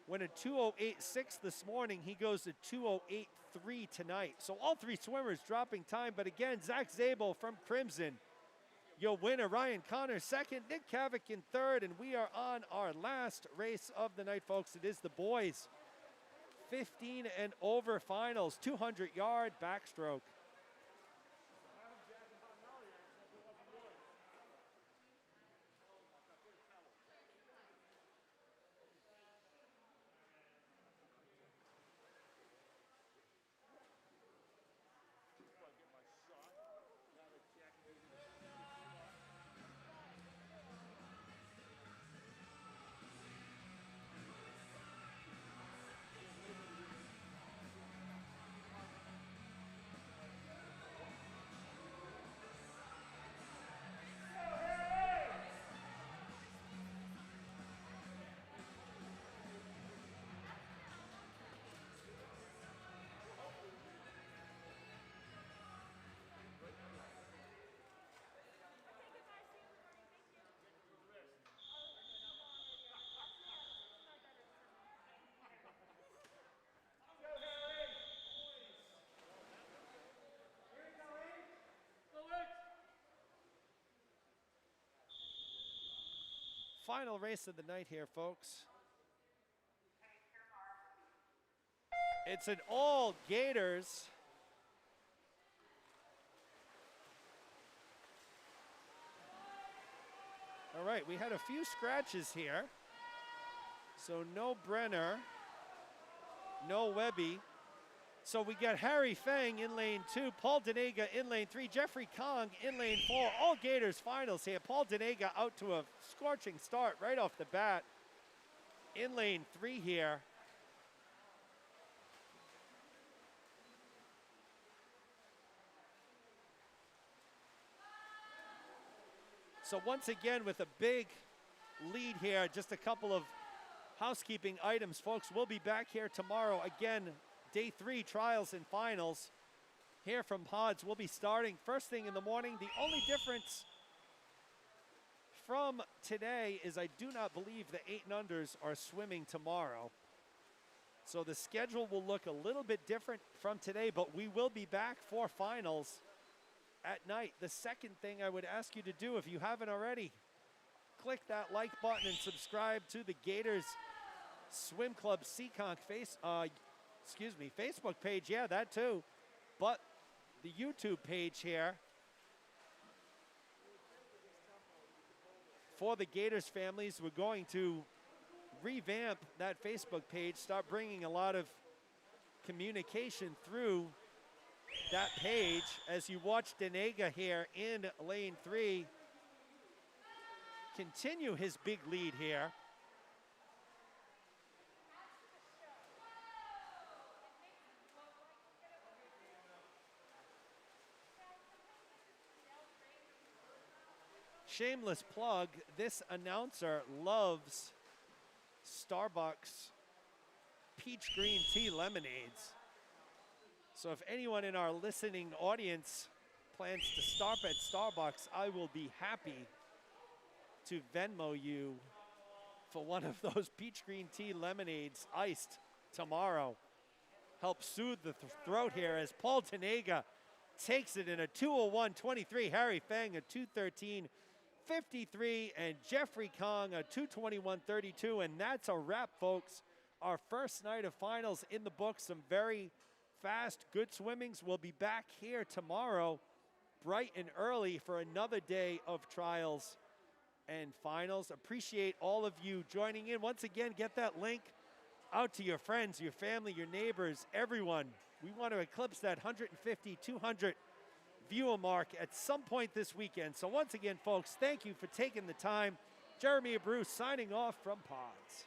went a 208.6 this morning. He goes to 208.3 tonight. So all three swimmers dropping time. But again, Zach Zabel from Crimson, your winner. Ryan Connor second, Nick Kavik in third. And we are on our last race of the night, folks. It is the boys 15 and over finals, 200-yard backstroke. Final race of the night here, folks. It's an all Gators. All right, we had a few scratches here. So no Brenner, no Webby. So we got Harry Fang in lane 2, Paul Denega in lane 3, Jeffrey Kong in lane 4. All Gators finals here. Paul Denega out to a scorching start right off the bat in lane 3 here. So once again with a big lead here, just a couple of housekeeping items, folks. We'll be back here tomorrow again. Day 3 trials and finals here from Pods. We'll be starting first thing in the morning. The only difference from today is I do not believe the 8 and unders are swimming tomorrow. So the schedule will look a little bit different from today, but we will be back for finals at night. The second thing I would ask you to do, if you haven't already, click that like button and subscribe to the Gators Swim Club Seekonk Facebook page. Yeah, that too. But the YouTube page here for the Gators families, we're going to revamp that Facebook page, start bringing a lot of communication through that page as you watch Denega here in lane 3 continue his big lead here. Shameless plug, this announcer loves Starbucks peach green tea lemonades. So if anyone in our listening audience plans to stop at Starbucks, I will be happy to Venmo you for one of those peach green tea lemonades iced tomorrow. Help soothe the throat here as Paul Denega takes it in a 2:01.23. Harry Fang a 2:13.53 and Jeffrey Kong a 2:21.32. And that's a wrap, folks. Our first night of finals in the books. Some very fast, good swimmings. We'll be back here tomorrow bright and early for another day of trials and finals. Appreciate all of you joining in. Once again, get that link out to your friends, your family, your neighbors, everyone. We want to eclipse that 150, 200 viewer mark at some point this weekend. So once again, folks, thank you for taking the time. Jeremy Abreu signing off from Pods.